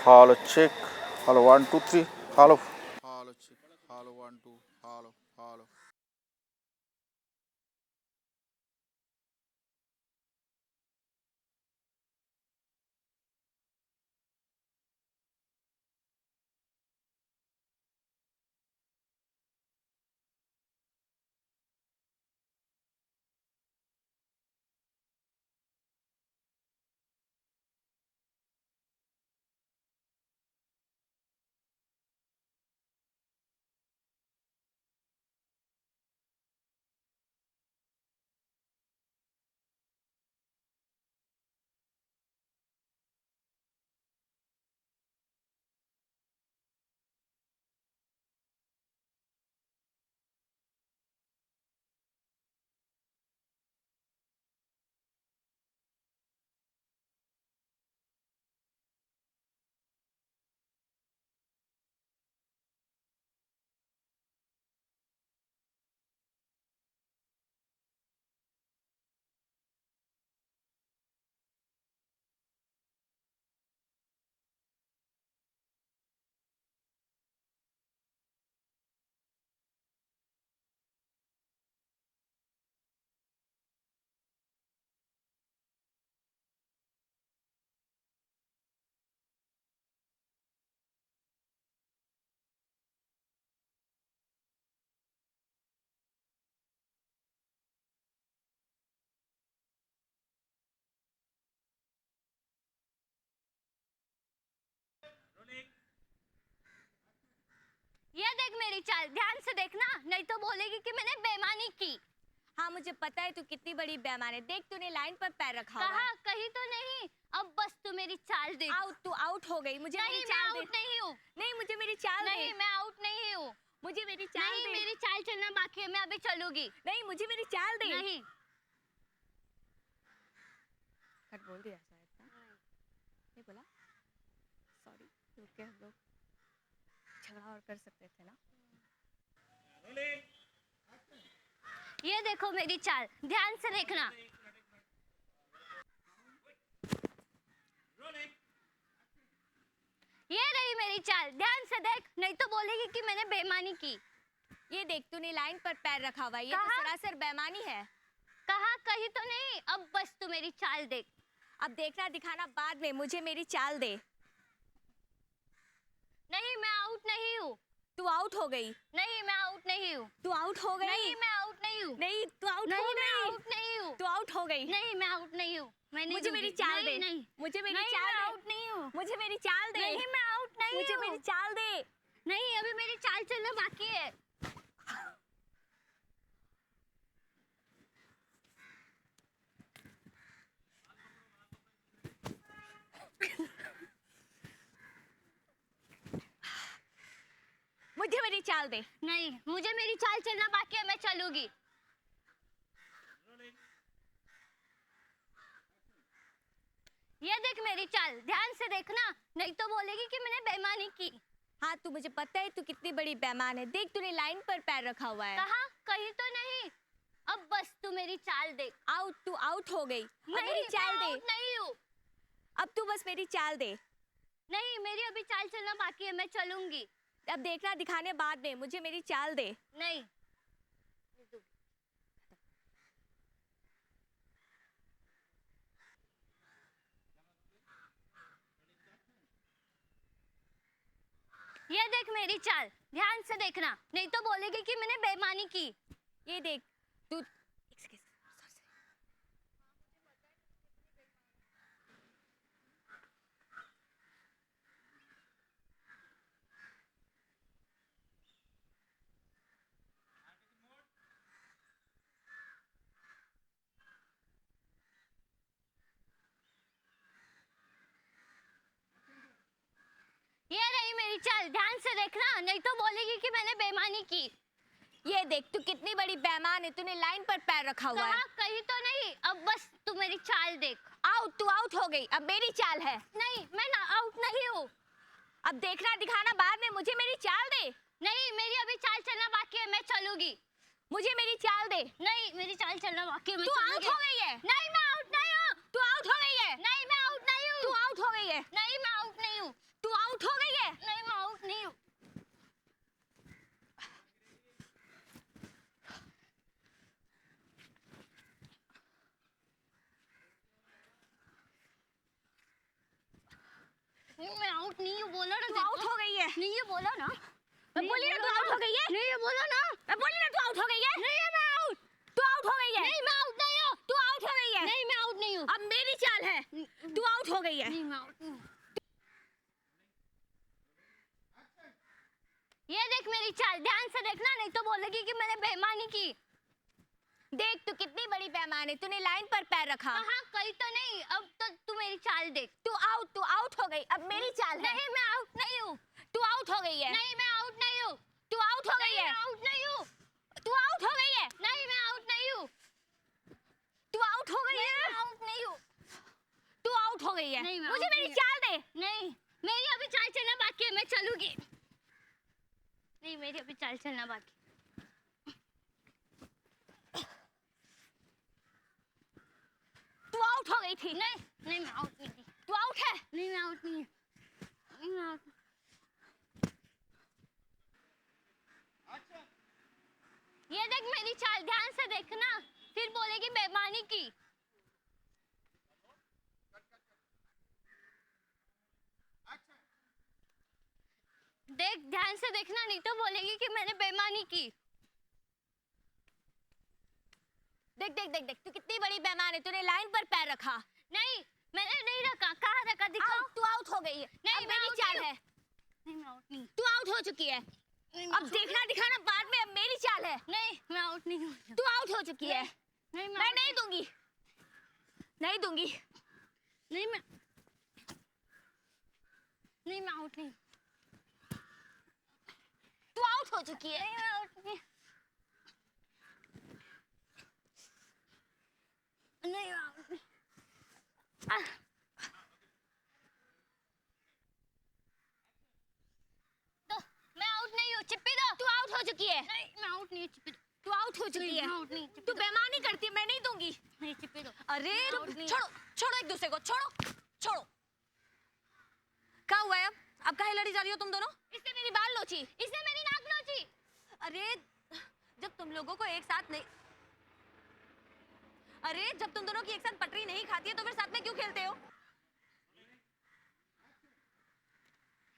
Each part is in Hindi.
Hello, check. Hello, 1 2 3. Hello. Hello, check. Hello, 1 2. Hello, hello. ये देख मेरी चाल, ध्यान से देखना, नहीं तो बोलेगी कि मैंने बेईमानी की। हाँ मुझे पता है तू कितनी बड़ी बेईमान है। देख तूने लाइन पर पैर रखा हुआ कहा है। कहीं तो नहीं, अब बस तू मेरी चाल देख। आउट, तू आउट हो गई। मुझे मेरी नहीं, मैं चाल दे। आउट नहीं हूँ। नहीं मुझे मेरी चाल दे। नहीं, मैं आउट नहीं हूँ। मुझे मेरी चाल नहीं, दे। मेरी चाल चलना बाकी है, मैं अभी चलूंगी। नहीं मुझे मेरी चाल दे। नहीं। कट बोल दिया शायद ना? नहीं बोला? सॉरी, रुक के हम लोग झगड़ा और कर सकते थे ना। ये देखो मेरी चाल, ध्यान से देखना। ये रही मेरी चाल, ध्यान से देख, नहीं तो बोलेगी कि मैंने बेईमानी की। ये देख तूने लाइन पर पैर रखा हुआ है। ये तो कहा? सरासर बेईमानी है। कहा कहीं तो नहीं, अब बस तू मेरी चाल देख। अब देखना दिखाना बाद में, मुझे मेरी चाल दे। नहीं, मैं आउट नहीं हूँ। तू आउट हो गई। नहीं, मैं आउट नहीं हूँ। तू आउट हो गई। नहीं, मैं आउट नहीं हूँ। नहीं तू आउट हो नहीं, मैं गई। आउट नहीं हूँ। तू आउट हो गई। नहीं, मैं आउट नहीं हूँ। मैं नहीं मुझे दूंगी। मेरी चाल दे। नहीं, मुझे मेरी नहीं, चाल मैं दे। आउट नहीं हूँ। मुझे मेरी चाल दे। नहीं, मैं आउट नहीं मुझे हूँ। मेरी चाल दे। नहीं, अभी मेरी चाल चलना बाकी है। मुझे मेरी चाल दे। नहीं, मुझे मेरी चाल चलना बाकी है, मैं चलूंगी। ये देख मेरी चाल, ध्यान से देखना, नहीं तो बोलेगी कि मैंने बेईमानी की। हाँ तू, मुझे पता है तू कितनी बड़ी बेईमान है। देख तूने लाइन पर पैर रखा हुआ है। कहा कहीं तो नहीं, अब बस तू मेरी चाल देख। आउट, तू आउट हो गई। अब नहीं, मेरी चाल मैं दे। आउट नहीं हूँ। अब तू बस मेरी चाल दे। नहीं, मेरी अभी चाल चलना बाकी है, मैं चलूंगी। अब देखना दिखाने बाद में, मुझे मेरी चाल दे। नहीं। ये देख मेरी चाल, ध्यान से देखना, नहीं तो बोलेगी कि मैंने बेईमानी की। ये देख तू। ये रही मेरी चाल, ध्यान से देखना, नहीं तो बोलेगी कि मैंने बेईमानी की। ये देख तू कितनी बड़ी बेईमान है। तूने लाइन पर पैर रखा हुआ है। कहा कहीं तो नहीं, अब बस तू मेरी चाल देख। आउट, तू आउट हो गई। अब मेरी चाल है। नहीं, मैं ना आउट नहीं हूँ। अब देखना दिखाना बाद में, मुझे मेरी चाल दे। नहीं, मेरी अभी चाल चलना बाकी है, मैं चलूंगी। मुझे मेरी चाल दे। नहीं, मेरी चाल चलना बाकी है, मैं तू आउट चलूंगी। हो गई है। नहीं, मैं आउट नहीं हूँ। तू आउट हो गई है। नहीं, मैं आउट नहीं हूँ। तू आउट हो गई है। नहीं, मैं आउट नहीं हूँ। तू आउट नहीं हूँ, बोलो ना। तू आउट हो गई है। नहीं ये बोलो ना। मैं बोली ना तू आउट हो गई है। नहीं ये बोलो ना। मैं बोली ना तू आउट हो गई है। नहीं है मैं आउट। तू आउट हो गई है। नहीं मैं आउट नहीं हूँ। तू आउट हो गई है। नहीं मैं आउट नहीं हूँ। अब मेरी चाल है। तू आउट हो गई है। नहीं मैं आउट नहीं हूँ। ये देख मेरी चाल, ध्यान से देखना, नहीं तो बोलेगी कि मैंने बेईमानी की। देख तू कितनी बड़ी बेईमान है, तूने लाइन पर पैर रखा। हाँ कहीं तो नहीं, अब तो तू मेरी चाल देख। तू आउट हो गई। अब मेरी चाल है। नहीं मैं आउट नहीं हूँ। तू आउट हो गई है। नहीं मैं आउट नहीं हूँ। तू आउट हो गई नहीं है। मैं आउट नहीं हूँ। तू आउट हो गई है। नहीं मैं आउट नहीं हूँ। तू आउट हो गई है। मैं आउट नहीं हूँ। तू आउट हो गई है। नहीं, मैं मुझे out मेरी नहीं चाल दे। नहीं मेरी अभी चाल चलना बाकी है, मैं चलूंगी। नहीं मेरी अभी चाल चलना बाकी। तू आउट हो गई थी। नहीं नहीं मैं आउट नहीं थी। तू आउट है। नहीं मैं आउट नहीं हूँ। नहीं मैं आउट। ये देख मेरी चाल, ध्यान से देखना, फिर बोलेगी बेईमानी की। देख ध्यान से देखना, नहीं तो बोलेगी कि मैंने बेईमानी की। देख देख देख देख तू कितनी बड़ी बेईमान है, तूने लाइन पर पैर रखा। नहीं मैंने नहीं रखा। कहाँ रखा दिखाओ। तू आउट हो गई है। नहीं, अब मैं मेरी out चाल नहीं है। नहीं मैं आउट नहीं। तू आउट हो चुकी है। नहीं, मैं अब out देखना दिखाना बाद में, अब मेरी चाल है। नहीं मैं आउट नहीं हूँ। तू आउट हो चुकी है। नहीं मैं नहीं दूंगी। नहीं दूंगी। नहीं मैं नहीं मैं आउट नहीं। तू आउट हो चुकी है। नहीं मैं आउट नहीं। नहीं मैं आउट नहीं। तो मैं आउट नहीं हूँ, चिप्पी दो। तू आउट हो चुकी है। नहीं मैं आउट नहीं हूँ, चिप्पी दो। तू आउट हो चुकी नहीं, है। मैं out नहीं, चिप्पी तू दो। बेईमानी करती है, मैं नहीं दूंगी। नहीं चिप्पी दो। अरे मैं out नहीं। छोड़ो छोड़ो एक दूसरे को, छोड़ो छोड़ो। क्या हुआ है अब काहे लड़ी जा रही हो तुम दोनों? इसने मेरी बाल नोची। इसने मेरी नाक नोची। अरे जब तुम लोगों को एक साथ नहीं, अरे जब तुम दोनों की एक साथ पटरी नहीं खाती है तो फिर साथ में क्यों खेलते हो?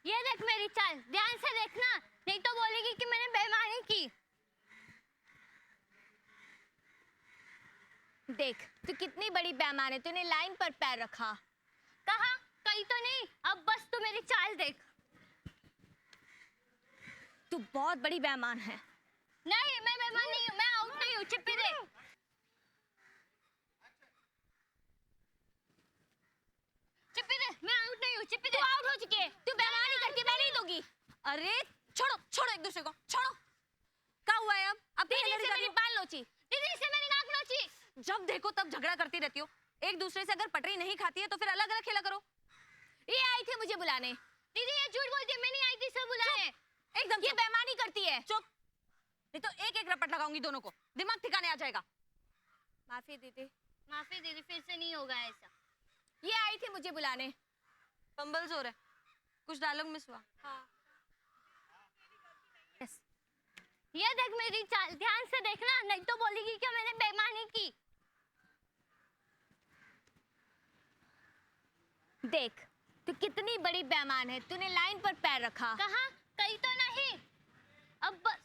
ये देख मेरी चाल, ध्यान से देखना, नहीं तो बोलेगी कि मैंने बेईमानी की। देख तू कितनी बड़ी बेईमान है, तूने लाइन पर पैर रखा। कहा कहीं तो नहीं, अब बस तू मेरी चाल देख। तू बहुत बड़ी बेईमान है। नहीं मैं बेईमान नहीं हूँ, मैं आउट नहीं हूँ, चिप्पी दे। चिप्पी दे, मैं आउट नहीं हूँ, चिप्पी दे। तू आउट हो चुकी है। तू बेईमानी करती है, मैं नहीं दूंगी। अरे छोड़ो छोड़ो एक दूसरे को, छोड़ो। क्या हुआ है अब दीदी लड़ी से जा रही मेरी हो? बाल नोची। दीदी से मेरी नाक नोची। जब देखो तब झगड़ा करती रहती हो। एक दूसरे से अगर पटरी नहीं खाती है तो फिर अलग अलग खेला करो। ये आई थी मुझे बुलाने। दीदी ये झूठ बोलती है, मैं नहीं आई थी इसे बुलाने। एकदम ये बेईमानी करती है। चुप, नहीं तो एक एक रपट लगाऊंगी दोनों को, दिमाग ठिकाने आ जाएगा। माफी दीदी। माफी दीदी, फिर से नहीं होगा ऐसा। ये आई थी मुझे बुलाने। बम्बल जोर है, कुछ डायलॉग मिस हुआ। हाँ। यस। ये देख मेरी चाल, ध्यान से देखना, नहीं तो बोलेगी कि मैंने बेईमानी की। देख तू कितनी बड़ी बेईमान है, तूने लाइन पर पैर रखा। कहा कहीं तो नहीं, अब बस।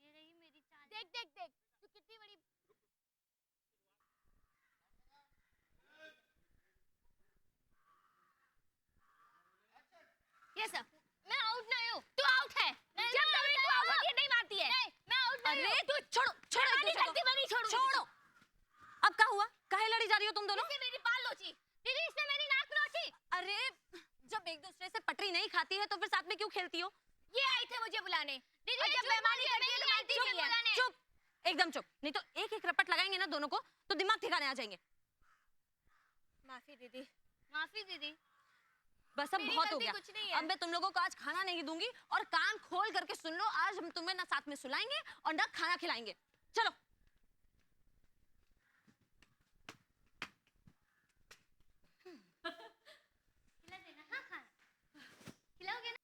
ये रही मेरी चाल। देख देख देख तू कितनी बड़ी। ये सब मैं आउट नहीं हूँ। तू आउट है। नहीं, जब मैं कभी out तू नहीं आउट हूँ। होती है नहीं मारती है। नहीं मैं आउट नहीं अरे हूँ। तू छोड़ो छोड़ो एक बेईमानी दूसरे को। करती, मैं नहीं छोड़ूंगी। छोड़ो। अब क्या हुआ, काहे लड़ी जा रही हो तुम दोनों? इसने मेरी बाल नोची। दीदी इसने मेरी नाक नोची। अरे जब एक दूसरे से पटरी नहीं खाती है तो फिर साथ में क्यों खेलती हो? ये आई थे मुझे बुलाने। दीदी और ये जब झूठ बेईमानी बोल करती है रही है, तो मैं मानती नहीं नहीं है। बुलाने। चुप, एकदम चुप, नहीं तो एक एक रपट लगाएंगे ना दोनों को तो दिमाग ठिकाने आ जाएंगे। माफी दीदी। माफी दीदी। बस अब मेरी बहुत हो गलती गया। कुछ नहीं है। अब मैं तुम लोगों को आज खाना नहीं दूंगी और कान खोल करके सुन लो, आज हम तुम्हें ना साथ में सुलाएंगे और ना खाना खिलाएंगे। चलो। खिला देना, हाँ खाना खिलाओगे ना।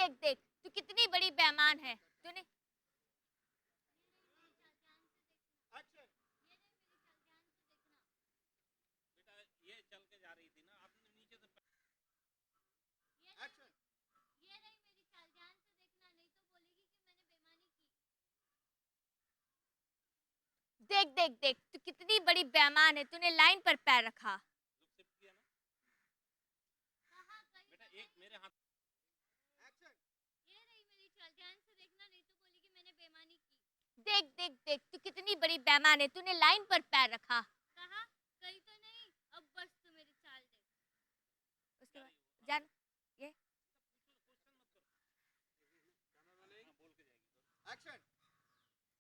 देख देख तू कितनी बड़ी बेईमान है तूने ये रही मेरी चाल, ध्यान से देखना नहीं तो बोलेगी कि मैंने बेईमानी की। देख देख देख तू कितनी बड़ी बेईमान है तूने लाइन पर पैर रखा कहाँ कहीं ये रही मेरी चाल, ध्यान से देखना नहीं तो बोलेगी मैंने बेईमानी की। देख देख देख तू कितनी बड़ी बेईमान है तूने लाइन पर पैर रखा कहाँ कहीं तो नहीं, अब बस तू मेरी चाल देख। उसके बाद जान ये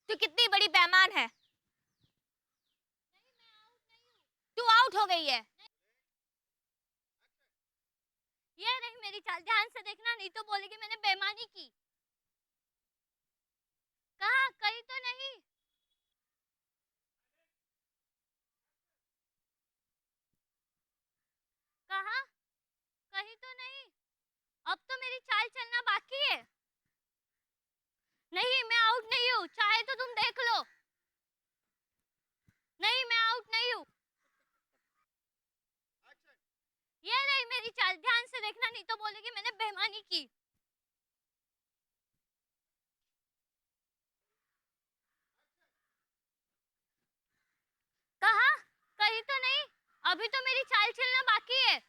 तू कितनी बड़ी बेईमान है नहीं मैं आउट नहीं हूँ। तू आउट हो गई है ये रही मेरी चाल, ध्यान से देखना नहीं तो बोलेगी मैंने बेईमानी की। कहाँ कहीं तो नहीं। कहाँ कहीं तो नहीं, अब तो मेरी चाल चलना बाकी है। नहीं मैं आउट नहीं हूँ, चाहे तो तुम देख लो। नहीं मैं आउट नहीं हूँ। ये रही मेरी चाल, ध्यान से देखना नहीं तो बोलेगी मैंने बेईमानी की। कहाँ कहीं तो नहीं, अभी तो मेरी चाल चलना बाकी है।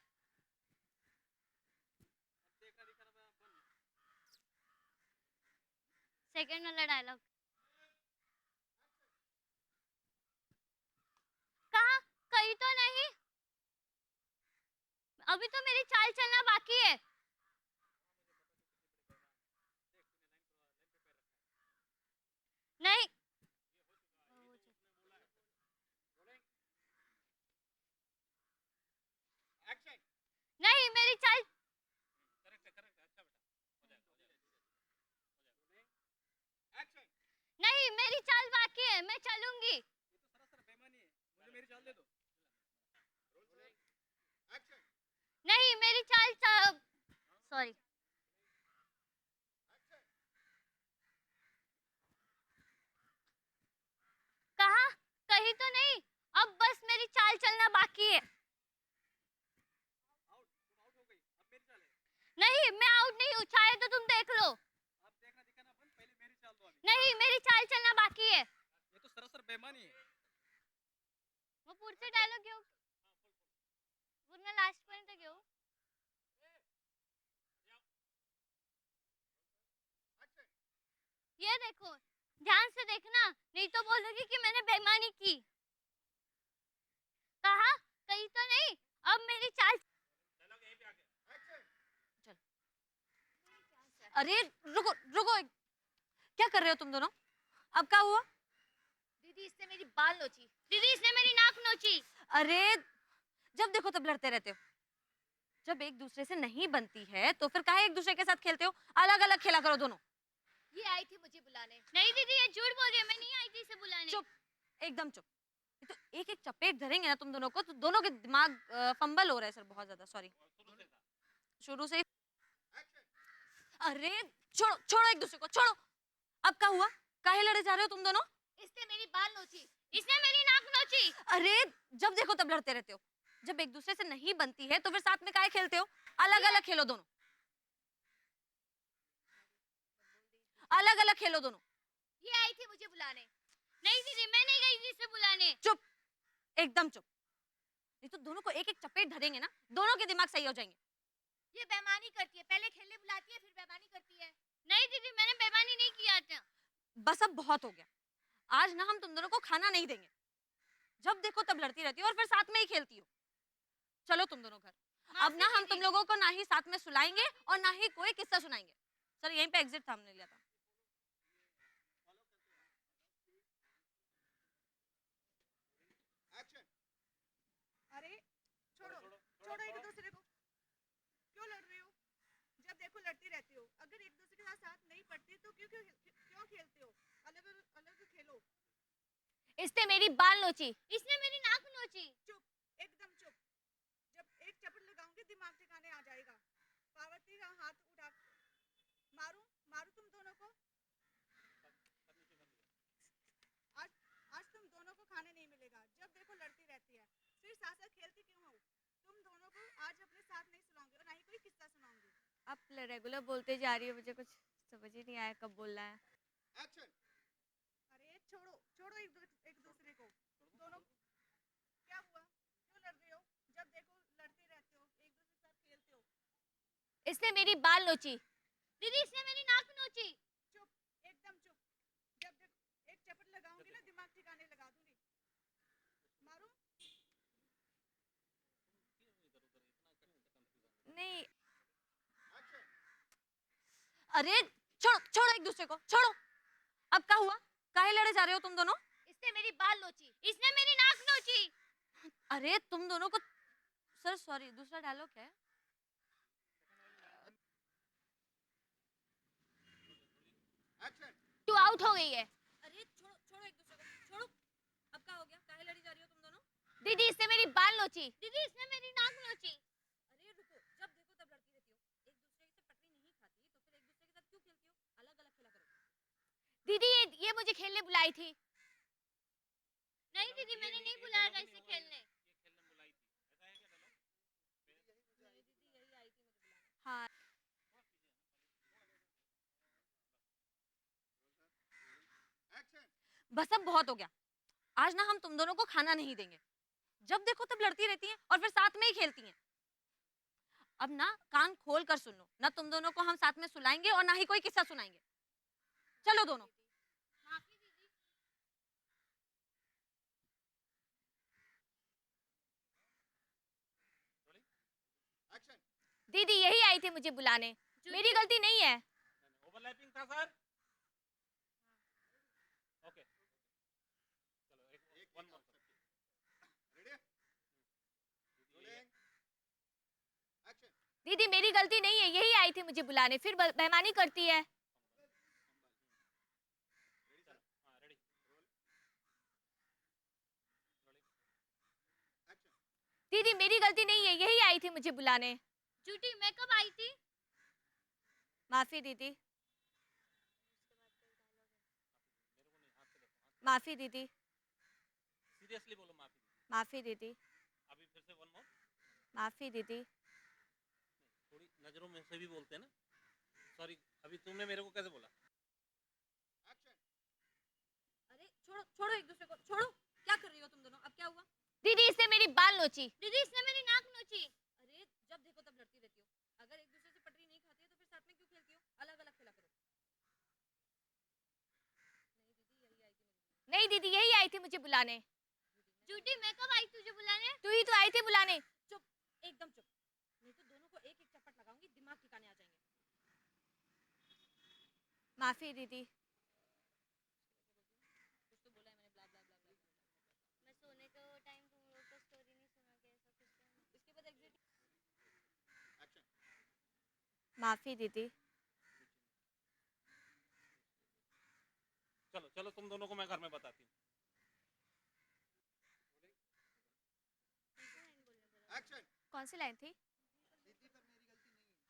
सेकंड वाला डायलॉग कहाँ कहीं तो नहीं, अभी तो मेरी चाल चलना बाकी है। नहीं नहीं मेरी चाल नहीं, मेरी चाल बाकी है, मैं चलूंगी। नहीं मेरी चाल सॉरी कहाँ कहीं तो नहीं, अब बस मेरी चाल चलना बाकी है। नहीं मैं आउट नहीं हूँ, चाहे तो तुम देख लो। नहीं मेरी चाल चलना बाकी है। ये तो सरासर बेईमानी है। वो पुढचे डायलॉग घेऊ, पूर्ण लास्ट पर्यंत घेऊ। ये देखो ध्यान से देखना नहीं तो बोलोगी कि मैंने बेईमानी की। कहा कहीं तो नहीं, अब मेरी चाल। अरे रुको रुको, क्या कर रहे हो तुम दोनों? अब क्या हुआ? दीदी इसने मेरी बाल नोची दीदी इसने मेरी नाक नोची। अरे जब देखो तब लड़ते रहते हो। जब एक दूसरे से नहीं बनती है तो फिर काहे एक दूसरे के साथ खेलते हो? अलग अलग खेला करो दोनों। ये आई थी मुझे बुलाने नहीं दीदी ये झूठ बोल रही है, मैं नहीं आई थी इसे बुलाने। चुप, एकदम चुप। ये तो एक एक चपेट धरेंगे ना तुम दोनों को तो दोनों के दिमाग फंबल हो रहा है सर, बहुत ज्यादा। सॉरी, शुरू से। अरे छोड़ो छोड़ो, एक दूसरे को छोड़ो। अब क्या हुआ? काहे लड़े जा रहे हो तुम दोनों? इसने मेरी बाल नोची इसने मेरी नाक नोची। अरे जब देखो तब लड़ते रहते हो। जब एक दूसरे से नहीं बनती है तो फिर साथ में काहे खेलते हो? अलग अलग खेलो दोनों, अलग अलग खेलो दोनों। ये आई थी मुझे बुलाने नहीं दीदी मैं नहीं गई थी इसे बुलाने। चुप, एकदम चुप। नहीं तो दोनों को एक एक चपेट धरेंगे ना, दोनों के दिमाग सही हो जाएंगे। ये बेईमानी करती है, पहले खेलने बुलाती है फिर बेईमानी करती है। नहीं दीदी मैंने बेईमानी नहीं किया था। बस अब बहुत हो गया। आज ना हम तुम दोनों को खाना नहीं देंगे। जब देखो तब लड़ती रहती हो और फिर साथ में ही खेलती हो। चलो तुम दोनों घर। अब ना हम तुम लोगों को ना ही साथ में सुलाएंगे और ना ही कोई किस्सा सुनाएंगे। सर यहीं पे एग्जिट था, हमने लिया था। अरे छोड़ो छोड़ो एक दूसरे को, क्यों लड़ रही हो? जब देखो लड़ती रहती हो। अगर एक दूसरे के साथ साथ नहीं पड़ती तो क्यों क्यों क्यों खेलते हो? अलग अलग खेलो। इसने मेरी बाल नोची इसने मेरी नाक नोची। चुप, एकदम चुप। जब एक चपट लगाऊंगी दिमाग ठिकाने आ जाएगा। पार्वती का हाथ उठा आज अपने साथ नहीं सुनाऊंगी और ना ही कोई किस्सा सुनाऊंगी। आप रेगुलर बोलते जा रही हो, मुझे कुछ समझ ही नहीं आया कब बोलना है। अरे छोड़ो छोड़ो एक दूसरे को। दोनों क्या हुआ, क्यों लड़ रहे हो? जब देखो लड़ते रहते हो, एक दूसरे के साथ खेलते हो। इसने मेरी बाल नोची। दीदी इसने मेरी नाक नोची। चुप, एकदम चुप। जब देखो एक चपट लगाऊंगी ना, दिमाग ठिकाने लगा दूंगी। मारूं? नहीं, अरे छोड़ो छोड़ो एक दूसरे को, छोड़ो। अब क्या हुआ? काहे लड़े जा रहे हो तुम दोनों? इसने मेरी बाल नोची। इसने मेरी नाक नोची। अरे तुम दोनों को, सर सॉरी, दूसरा डायलॉग क्या है? तू आउट हो गई है। अरे छोड़ो छोड़ो एक दूसरे को, छोड़ो। अब क्या हो गया? काहे लड़ी जा रही हो तुम दोनों? दीदी इसने मेरी बाल नोची। दीदी इसने मेरी नाक नोची। अरे रुको, जब देखो तब लड़ती रहती हो। एक दूसरे से पटरी नहीं खाती तो फिर एक दूसरे के साथ क्यों खेलती हो? अलग अलग खेला करो। दीदी ये मुझे खेलने बुलाई थी। नहीं दीदी मैंने नहीं बुलाया था इसे खेलने। हाँ, बस अब बहुत हो गया। आज ना हम तुम दोनों को खाना नहीं देंगे। जब देखो तब लड़ती रहती हैं और फिर साथ में ही खेलती हैं। अब ना कान खोल कर सुन लो, ना तुम दोनों को हम साथ में सुलाएंगे और ना ही कोई किस्सा सुनाएंगे। चलो दोनों। माफी दीदी। दीदी यही आई थी मुझे बुलाने। मेरी गलती नहीं है। ओवरलैपिंग था सर। ओके चलो एक वन मोर। दीदी मेरी गलती नहीं है, यही आई थी मुझे बुलाने, फिर बेईमानी करती है। हाँ रेडी। दीदी मेरी गलती नहीं है, यही आई थी मुझे बुलाने। झूठी, मैं कब आई थी? माफी दीदी। माफी दीदी। सीरियसली बोलो माफी। माफी दीदी। अभी फिर से वन मोर। माफी दीदी। थोड़ी नजरों में से भी बोलते हैं ना। सॉरी, अभी तुमने मेरे को कैसे बोला? अरे छोड़ो छोड़ो एक दूसरे को, छोड़ो। क्या कर रही हो तुम दोनों? अब क्या हुआ? दीदी इसने मेरी बाल नोची। दीदी इसने मेरी नाक नोची। अरे जब देखो तब लड़ती रहती हो। अगर एक दूसरे से पटरी नहीं खाती है तो फिर साथ में क्यों खेलती हो? अलग अलग खेला करो। नहीं दीदी यही आई थी मुझे बुलाने। झूठी, मैं कब आई तुझे बुलाने? तू ही तो आई थी बुलाने। चुप, एकदम चुप। नहीं तो दोनों को एक एक चपट लगाऊंगी, दिमाग ठिकाने आ जाएंगे। माफी दीदी। कुछ तो बोला है मैंने, ब्ला ब्ला ब्ला ब्ला। मैं सोने का टाइम तुम लोग का स्टोरी नहीं सुना के ऐसा कुछ। इसके बाद एग्जिट। माफी दीदी। चलो चलो तुम दोनों को मैं घर में बताती हूँ। कौन सी लाइन थी?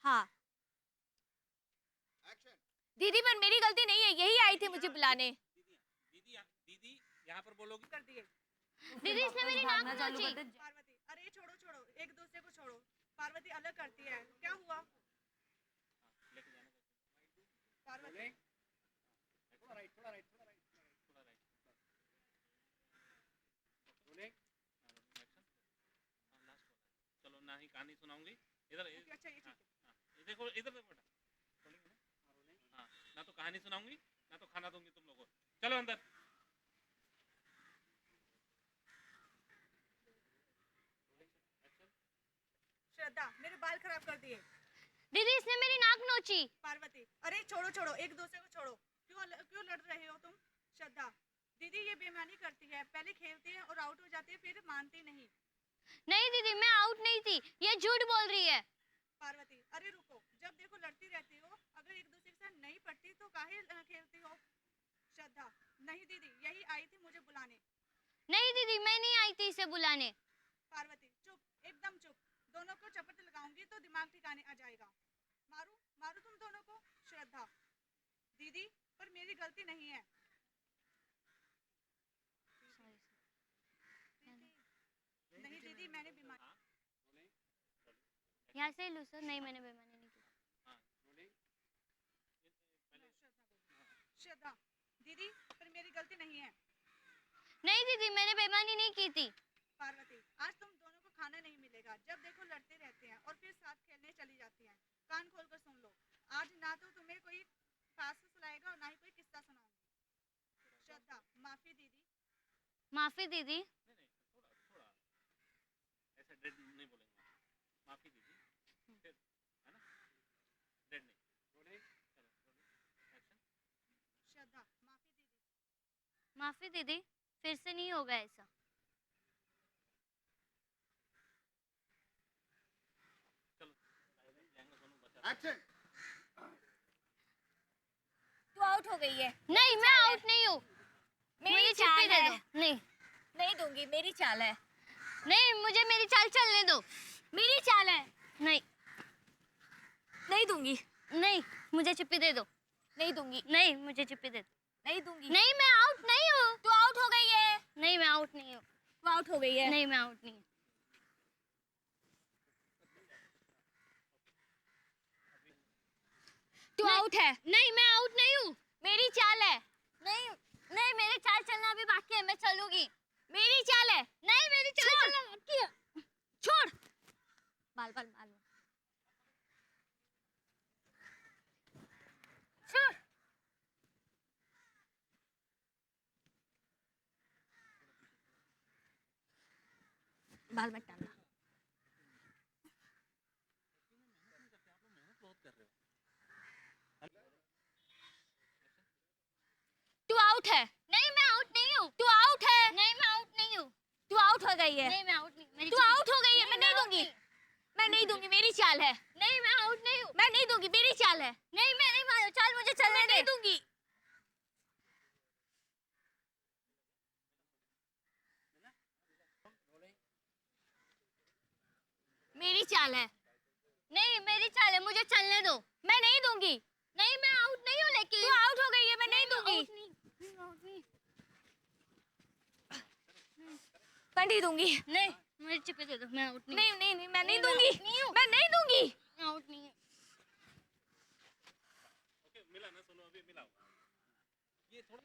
हाँ। दीदी पर मेरी गलती नहीं है, यही आई थी मुझे बुलाने। दीदी दीदी यहाँ पर बोलोगी। कर दिए। दीदी इसने मेरी नाक नोची। पार्वती अरे छोड़ो छोड़ो, एक दूसरे को छोड़ो। पार्वती अलग करती है, क्या हुआ? लेके जाने का। पार्वती थोड़ा राइट थोड़ा राइट थोड़ा राइट थोड़ा राइट। Rolling action. हाँ लास्ट वाला। चलो ना ही कहानी सुनाऊंगी। इधर अच्छा ये ठीक है। हाँ, ये देखो इधर देखो बेटा। रोलिंग है ना? रोलिंग। हाँ, ना तो कहानी सुनाऊंगी ना तो खाना दूंगी तुम लोगों को। चलो अंदर। श्रद्धा मेरे बाल खराब कर दिए। दीदी इसने मेरी नाक नोची। पार्वती अरे छोड़ो छोड़ो, एक दूसरे को छोड़ो। क्यों लड़ रहे हो तुम? श्रद्धा दीदी ये बेईमानी करती है, पहले खेलती है और आउट हो जाती है, फिर मानती नहीं। नहीं दीदी मैं आउट नहीं थी, ये झूठ बोल रही है। पार्वती अरे रुको, जब देखो लड़ती रहती हो, अगर एक दूसरे के साथ नहीं पड़ती तो काहे खेलती हो? श्रद्धा नहीं दीदी यही आई थी मुझे बुलाने। नहीं दीदी मैं नहीं आई थी इसे बुलाने। पार्वती चुप, एकदम चुप। दोनों को चपट लगाऊंगी तो दिमाग ठिकाने आ जाएगा। मारू मारू तुम दोनों को। श्रद्धा दीदी पर मेरी गलती नहीं है। नहीं दीदी मैंने बीमारी। यहाँ से लूँ सर? नहीं, मैंने बेईमानी नहीं की। हाँ रोलिंग श्रद्धा दीदी, पर मेरी गलती नहीं है। नहीं दीदी, मैंने बेईमानी नहीं की थी। पार्वती, आज तुम दोनों को खाना नहीं मिलेगा। जब देखो लड़ते रहते हैं और फिर साथ खेलने चली जाती हैं। कान खोलकर सुन लो, आज ना तो तुम्हें कोई खास सुनाएगा और ना ही कोई किस्सा सुनाऊंगी। श्रद्धा, माफी दीदी। माफी दीदी। नहीं नहीं थोड़ा थोड़ा ऐसे डेड नहीं बोलेंगे, माफी दीदी फिर है ना, डेड नहीं। रोलिंग चलो रोलिंग एक्शन। श्रद्धा, माफी दीदी। माफी दीदी, फिर से नहीं होगा ऐसा। चलो जाएंगे दोनों बचा। एक्शन। तू आउट हो गई है। नहीं, मैं आउट नहीं हूँ। मेरी चाल है। नहीं, नहीं दूंगी, मेरी चाल है। नहीं, मुझे मेरी चाल चलने दो। मेरी चाल है। नहीं, नहीं दूंगी। नहीं, मुझे चिप्पी दे दो। नहीं दूंगी। नहीं, मुझे चिप्पी दे दो। नहीं दूंगी। नहीं, मैं आउट नहीं हूँ। तू आउट हो गई है। नहीं, मैं आउट नहीं हूँ। तू आउट हो गई है। नहीं, मैं आउट नहीं हूँ। तू आउट है। नहीं, मैं आउट नहीं हूँ। मेरी चाल है। नहीं, नहीं, मेरी चाल चलना अभी बाकी है, मैं चलूंगी। मेरी चाल है। नहीं, मेरी चाल चलना बाकी है। छोड़। बाल बाल बाल। छोड़। बाल मत टांगना। बहुत कर रहे हो। तू आउट है। नहीं, मैं आउट नहीं हूँ। तू आउट है। नहीं, मैं आउट नहीं हूँ। तू आउट हो गई है। नहीं, मैं आउट नहीं। तू आउट हो गई है। मैं नहीं दूंगी। मैं नहीं दूंगी, मेरी चाल है। नहीं, मैं आउट नहीं हूँ। मैं नहीं दूंगी, मेरी चाल है। नहीं, मैं नहीं मानो, चाल मुझे चलने दे। नहीं दूंगी। मेरी चाल है। नहीं, मेरी चाल है, मुझे चलने दो। मैं नहीं दूंगी। नहीं, मैं आउट नहीं हूँ, लेकिन तू आउट हो गई है। मैं नहीं दूंगी। मैं नहीं दूंगी। नहीं, मुझे चिप्पी दे दो। मैं आउट नहीं। नहीं नहीं नहीं, मैं नहीं दूंगी। मैं नहीं दूंगी। मैं आउट नहीं हूँ। ओके मिला ना, सुनो अभी मिलाओ ये थोड़ा।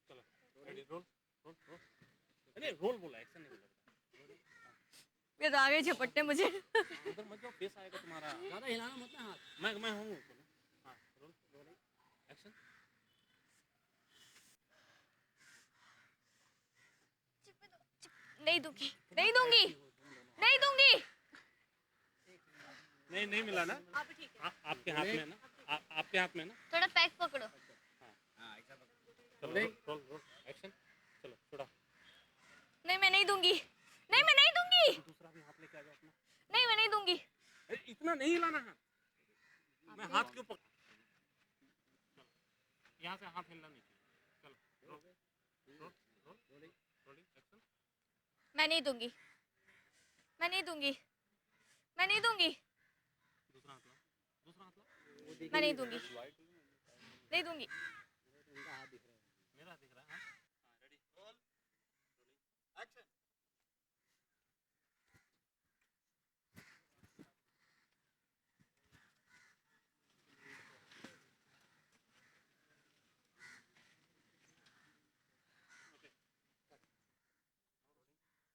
चलो रेडी रोल रोल रोल। नहीं रोल बोला, एक्शन नहीं बोला। ये तो आगे झपटते मुझे। उधर मत जाओ, फेस आएगा तुम्हारा। ज़्यादा हिलाना मत ना हाथ। मैं हूँ। हाँ रोल रोलिंग एक्शन। नहीं दूंगी। नहीं दूंगी। नहीं दूंगी। नहीं नहीं मिला ना। आपके हाथ में ना, आपके हाथ में ना। थोड़ा पैक पकड़ो। चलो रोल रोल एक्शन। चलो थोड़ा। नहीं, मैं नहीं दूंगी। नहीं, मैं नहीं दूंगी। दूसरा भी हाथ लेके आ जाओ अपना। नहीं, मैं नहीं दूंगी। इतना नहीं हिलाना हाथ। मैं हाथ क्यों पकड़, यहाँ से हाथ हिलना नहीं चाहिए। चलो roll roll roll rolling rolling action. मैं नहीं दूंगी। मैं नहीं दूंगी। मैं नहीं दूंगी। दूसरा हाथ लो, दूसरा हाथ लो। मैं नहीं दूंगी। नहीं दूंगी। मेरा दिख रहा है। हाँ ready roll rolling action.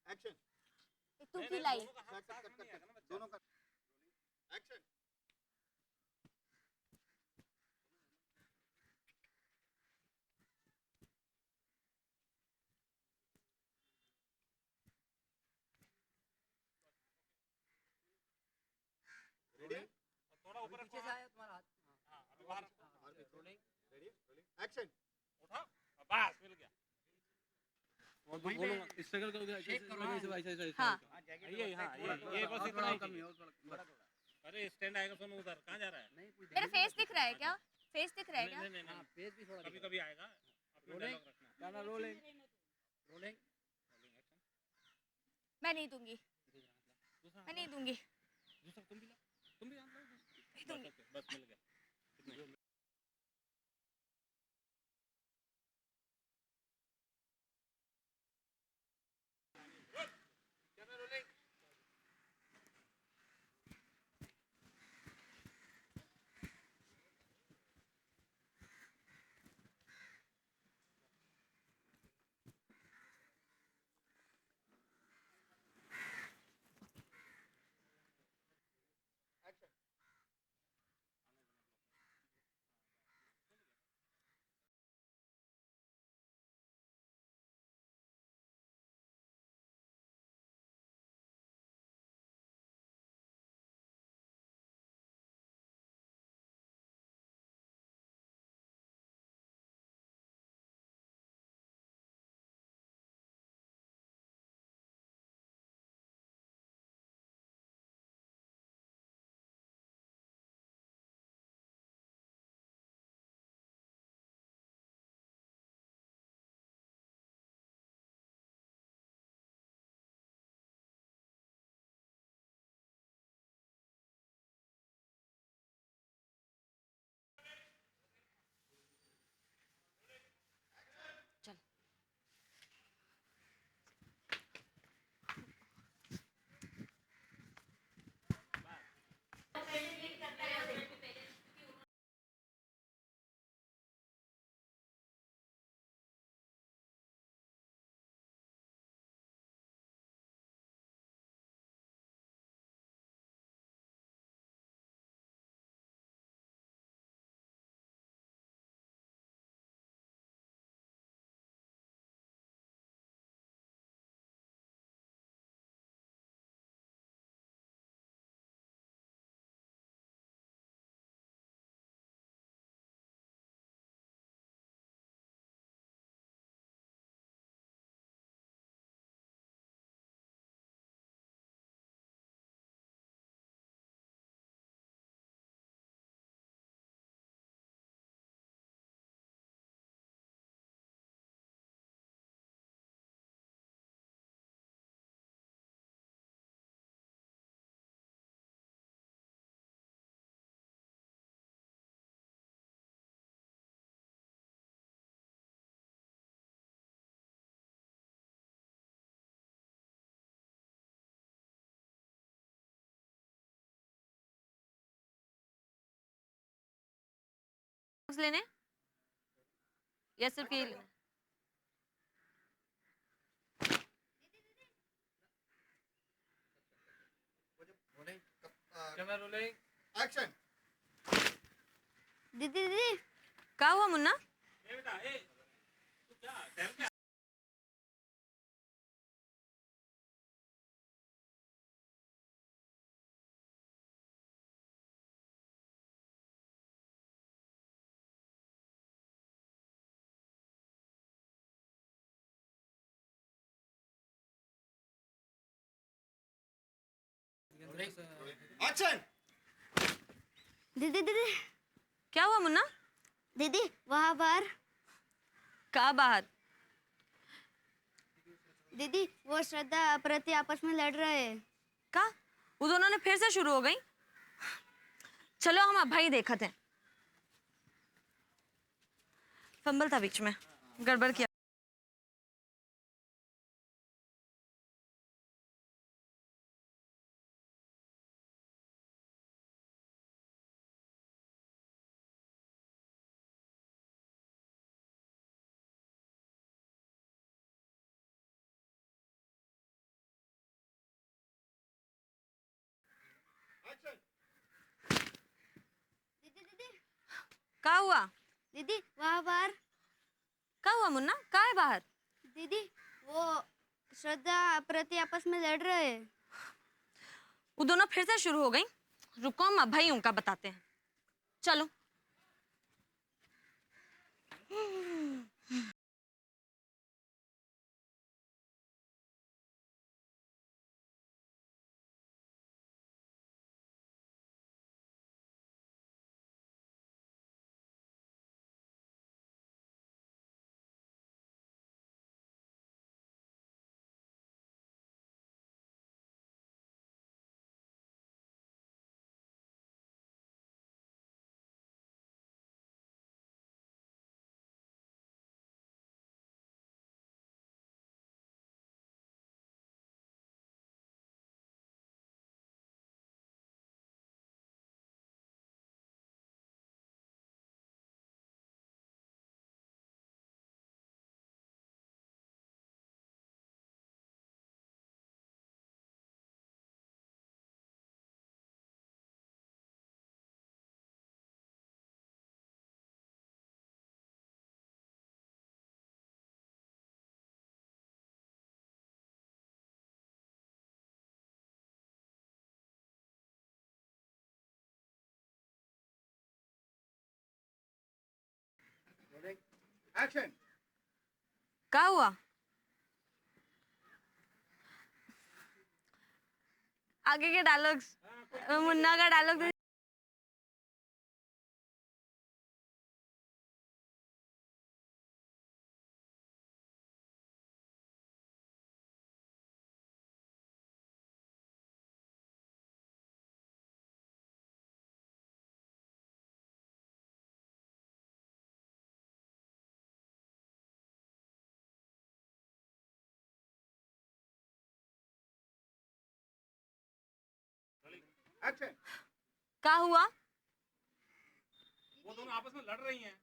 Action. तू क्यों लाई? दोनों का एक्शन। रेडी। थोड़ा ऊपर पीछे से आया तुम्हारा हाथ। हाँ अभी बाहर रोलिंग रेडी रोलिंग एक्शन। उठा बस मिल गया। और जो बोलूंगा स्ट्रगल करोगे ऐसे ऐसे हाँ। ये ये बस इतना ही कम है। अरे स्टैंड आएगा सुनो उधर, कहाँ जा रहा है? मेरा फेस दिख रहा है क्या? फेस दिख रहा है क्या? नहीं नहीं नहीं फेस भी थोड़ा कभी कभी आएगा। अपना डायलॉग रखना। गाना रोलिंग रोलिंग रोलिंग एक्शन। मैं नहीं दूंगी। दूसरा मैं नहीं दूंगी। दूसरा तुम भी लो, तुम भी हाथ लो। नहीं दूंगी। बस मिल गया। कितने लेने या सिर्फ ये लेना? Camera rolling action. दीदी दीदी क्या हुआ मुन्ना? ए बेटा ए तू क्या ठहर क्या एक्शन। दीदी दीदी क्या हुआ मुन्ना? दीदी वहाँ बाहर। कहाँ बाहर? दीदी वो श्रद्धा प्रति आपस में लड़ रहे हैं। का वो दोनों ने फिर से शुरू हो गई? चलो हम अभाई देखत हैं। फंबल था बीच में, गड़बड़ किया। दीदी दीदी क्या हुआ? दीदी वहाँ बाहर। क्या हुआ मुन्ना? कहाँ है बाहर? दीदी वो श्रद्धा प्रति आपस में लड़ रहे हैं। वो दोनों फिर से शुरू हो गई। रुको हम अभाई उनका बताते हैं। चलो। एक्शन। क्या हुआ? आगे के डायलॉग्स मुन्ना का डायलॉग एक्शन। क्या हुआ? वो दोनों आपस में लड़ रही हैं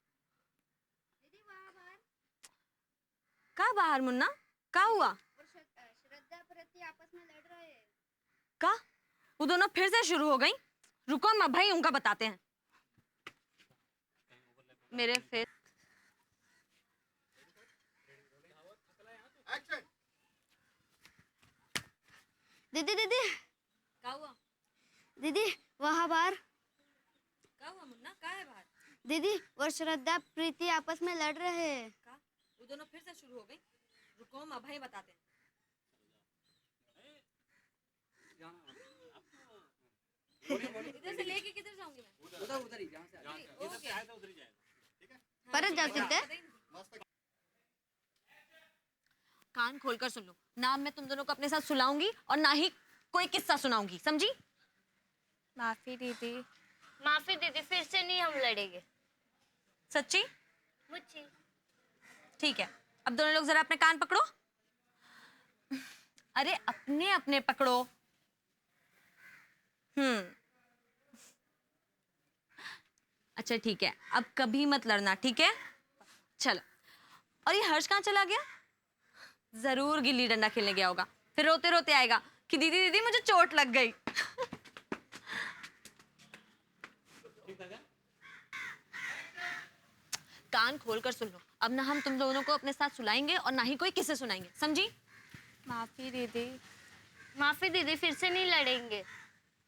कहाँ बाहर मुन्ना? क्या हुआ? श्रद्धा प्रति आपस में लड़ रहे हैं। का वो दोनों फिर से शुरू हो गई। रुको हम अभाई उनका बताते हैं। मेरे फेस एक्शन। दीदी दीदी क्या हुआ? दीदी वहाँ बाहर। क्या हुआ मुन्ना? कहाँ है बाहर? दीदी वो श्रद्धा प्रीति आपस में लड़ रहे हैं। का वो दोनों फिर से शुरू हो गई। रुको हम अभाई बताते हैं। इधर से लेके किधर जाऊंगी मैं? उधर उधर ही जहाँ से आए। इधर से आए तो उधर ही जाएगा परत जा सकते हैं। कान खोलकर सुन लो। ना मैं तुम दोनों को अपने साथ सुलाऊंगी और ना ही कोई किस्सा सुनाऊंगी, समझी? माफी दीदी। माफी दीदी फिर से नहीं हम लड़ेंगे। सच्ची? मुझे ठीक है। अब दोनों लोग जरा अपने कान पकड़ो। अरे अपने अपने पकड़ो। अच्छा ठीक है, अब कभी मत लड़ना, ठीक है? चलो। और ये हर्ष कहाँ चला गया? जरूर गिल्ली डंडा खेलने गया होगा, फिर रोते रोते आएगा कि दीदी दीदी मुझे चोट लग गई। कान खोल कर सुन लो, अब ना हम तुम दोनों को अपने साथ सुलाएंगे और ना ही कोई किसे सुनाएंगे, समझी? माफ़ी दीदी। माफी दीदी, फिर से नहीं लड़ेंगे।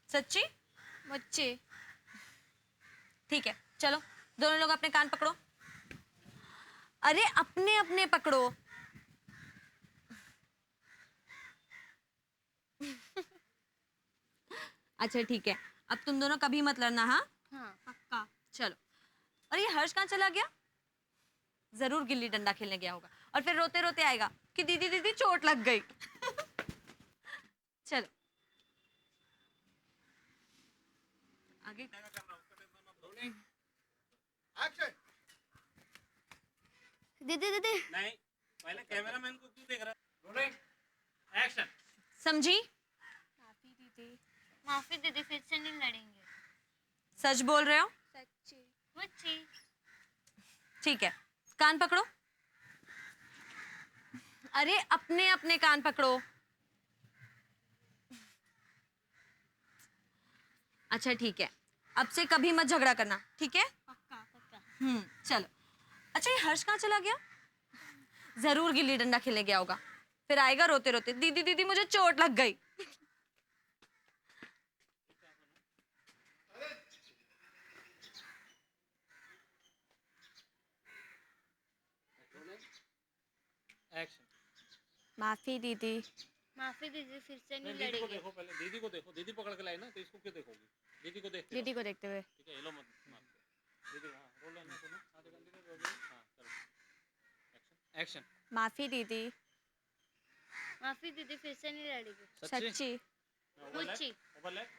सच्ची? मुझे ठीक है, चलो दोनों लोग अपने कान पकड़ो। अरे अपने अपने पकड़ो। अच्छा ठीक है, अब तुम दोनों कभी मत लड़ना, हाँ? हाँ। पक्का। चलो। और ये हर्ष कहाँ चला गया? जरूर गिल्ली डंडा खेलने गया होगा और फिर रोते रोते आएगा कि दीदी दीदी चोट लग गई। चलो आगे। दीदी दीदी। नहीं, पहले कैमरामैन को क्यों देख रहा है? Rolling action. समझी? माफ़ी दीदी। माफी दीदी, फिर से नहीं लड़ेंगे। सच बोल रहे हो? सच्ची। मुझे। ठीक है, कान पकड़ो। अरे अपने अपने कान पकड़ो। अच्छा ठीक है, अब से कभी मत झगड़ा करना, ठीक है? पक्का पक्का। चलो। अच्छा ये हर्ष कहाँ चला गया? जरूर गिल्ली डंडा खेलने गया होगा, फिर आएगा रोते रोते दीदी दीदी मुझे चोट लग गई। एक्शन। माफ़ी दीदी। माफी दीदी, फिर से नहीं दीदी को लड़ेंगे। देखो, पहले दीदी को देखो, दीदी पकड़ के लाई ना, तो इसको क्यों देखोगी? दीदी को देखते दीदी को देखते हुए। रहो। ठीक है, हेलो मत मार दीदी। हाँ रोल लेना, सुनो आधे घंटे के रोल। हाँ चलो एक्शन। एक्शन। माफ़ी दीदी। माफी दीदी, फिर से नहीं लड़ेंगे। सच्ची। मुझे। ओवरलैप।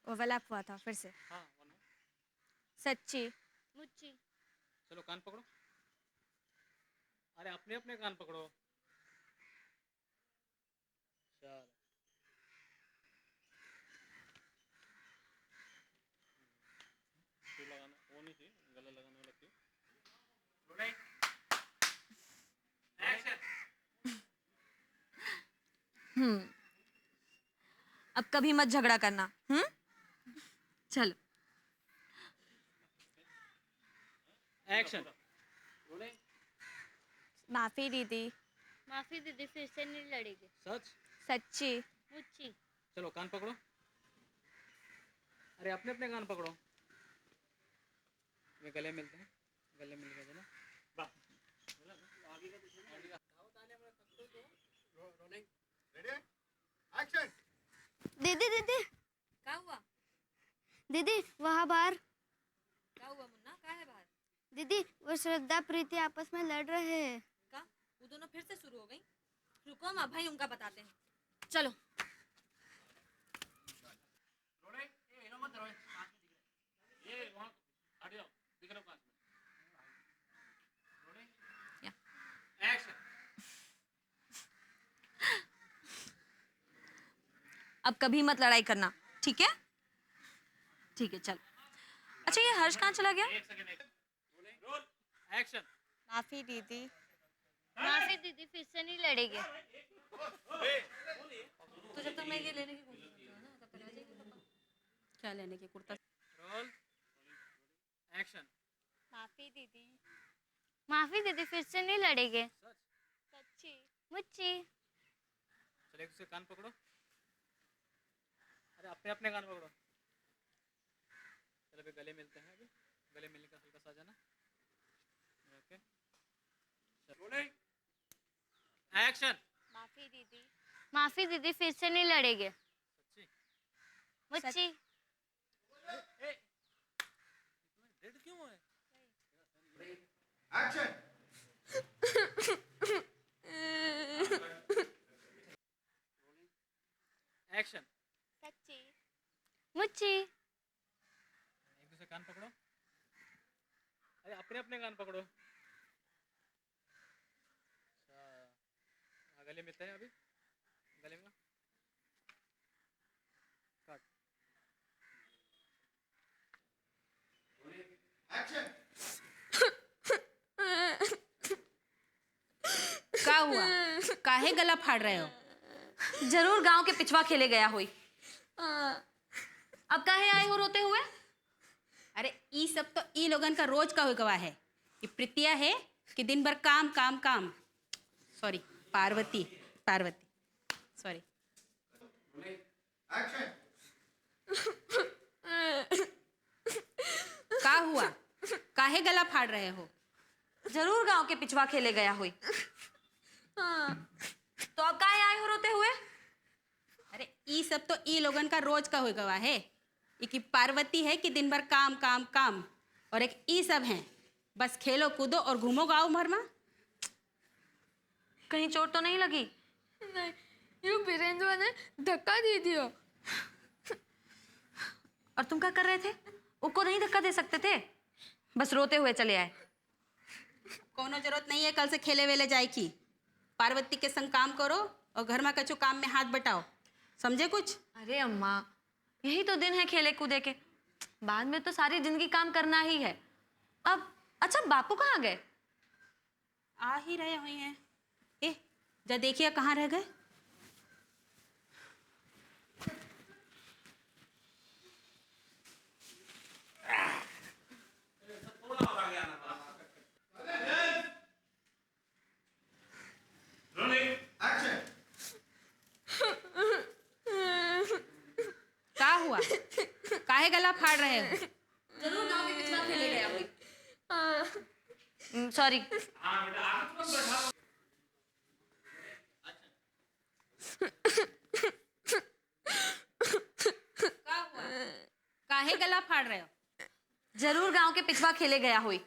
ओवरलैप हुआ था फिर से। हाँ वन मोर। सच्ची। मुझे। चलो कान पकड़ो। अरे अपने अपने कान पकड़ो। चलो क्यों लगाना, वो नहीं थी गला लगाने वाला क्यों? एक्शन। अब कभी मत झगड़ा करना। चलो। एक्शन। माफ़ी दीदी। माफी दीदी, फिर से नहीं लड़ेंगे। सच। सच्ची। मुझे। चलो कान पकड़ो। अरे अपने अपने कान पकड़ो। वे गले मिलते हैं, गले मिल गए ना। दीदी दीदी। क्या हुआ? दीदी वहाँ बाहर। क्या हुआ मुन्ना, क्या है बाहर? दीदी वो श्रद्धा प्रीति आपस में लड़ रहे हैं। का? वो दोनों फिर से शुरू हो गई? रुको हम अभय उनका बताते हैं। चलो। ये वहाँ हट जाओ, दिख रहा हूँ कांच में। या। एक्शन। अब कभी मत लड़ाई करना, ठीक है? ठीक है चलो। अच्छा ये हर्ष कहाँ चला गया? एक सेकंड रोल एक्शन। माफ़ी दीदी। माफी दीदी, फिर से नहीं लड़ेंगे। तो जब तक मैं ये लेने की कोशिश करती हूँ ना तब तक आ जाएगी पापा। क्या लेने की? कुर्ता। Roll action. माफ़ी दीदी। माफी दीदी, फिर से नहीं लड़ेंगे। सच्ची। मुझे। चलो एक दूसरे कान पकड़ो। अरे अपने अपने कान पकड़ो। चलो अभी गले मिलते हैं, अभी गले मिलने का हल्का सा आ जाना। Okay rolling action. माफ़ी दीदी। माफी दीदी, फिर से नहीं लड़ेंगे। सच्ची। मुझे। डेड क्यों है? एक्शन। सच्ची। मुझे। एक दूसरे कान पकड़ो। अरे अपने अपने कान पकड़ो। अच्छा गले मिलते हैं अभी, गले में काट। का हुआ? काहे गला फाड़ रहे हो? जरूर गांव के पिछवा खेले गया हुई। अब काहे आए हो रोते हुए? अरे ई सब तो ई लोगन का रोज का हुआ है। ये प्रीतिया है कि दिन भर काम काम काम। Sorry, Parvati Parvati, sorry. का हुआ? काहे गला फाड़ रहे हो? जरूर गांव के पिछवा खेले गया हुई। तो अब काहे आए हो रोते हुए? अरे ई सब तो ई लोगन का रोज का हुआ है। एक ही पार्वती है कि दिन भर काम काम काम, और एक ई सब हैं बस खेलो कूदो और घूमो गाँव भर में। कहीं चोट तो नहीं लगी? नहीं, ये वीरेंद्र ने धक्का दे दिया। और तुम क्या कर रहे थे? उसको नहीं धक्का दे सकते थे? बस रोते हुए चले आए। कोनो जरूरत नहीं है कल से खेले वेले जाए की। पार्वती के संग काम करो और घर में कचो काम में हाथ बटाओ, समझे कुछ? अरे अम्मा, यही तो दिन है खेले कूदे के, बाद में तो सारी जिंदगी काम करना ही है। अब अच्छा, बापू कहाँ गए? आ ही रहे हुए हैं। ए जा देखिए कहाँ रह गए। का हुआ? काहे गला फाड़ रहे हो? जरूर गांव के पिछवा खेले गया हुई। सॉरी। का हुआ? काहे गला फाड़ रहे हो? जरूर गांव के पिछवा खेले गया हुई।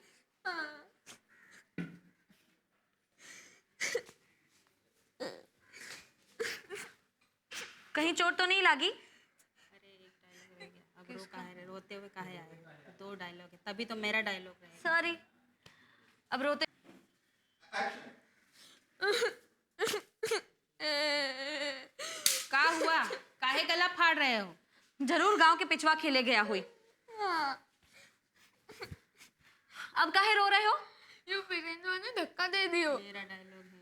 कहीं चोट तो नहीं लगी? अरे एक डायलॉग रह गया। अब रो काहे रोते हुए काहे आए? दो डायलॉग है, तभी तो मेरा डायलॉग रहेगा। सॉरी। अब रोते का हुआ? काहे गला फाड़ रहे हो? जरूर गांव के पिछवा खेले गया हुई। अब काहे रो रहे हो? ये वीरेंद्र ने धक्का दे दिया। मेरा डायलॉग है।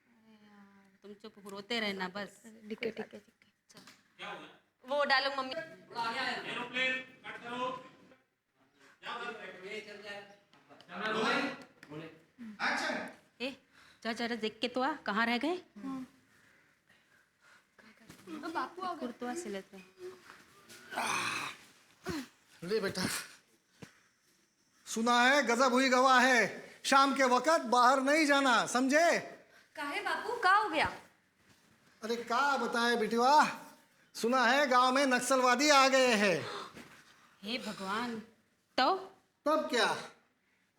अरे यार तुम चुप रोते रहना बस। ठीक है ठीक है ठीक है। वो डायलॉग मम्मी। एरोप्लेन कट करो। ए जा जरा देख के तो आ, कहाँ रह गए? बापू आ गए। कुर्तवा सिलत रहे। ले बेटा, सुना है गजब हुई गवाह है, शाम के वक्त बाहर नहीं जाना, समझे? काहे बापू, का हो गया? अरे क्या बताए बिटिया, सुना है गांव में नक्सलवादी आ गए हैं। हे भगवान, तो तब क्या,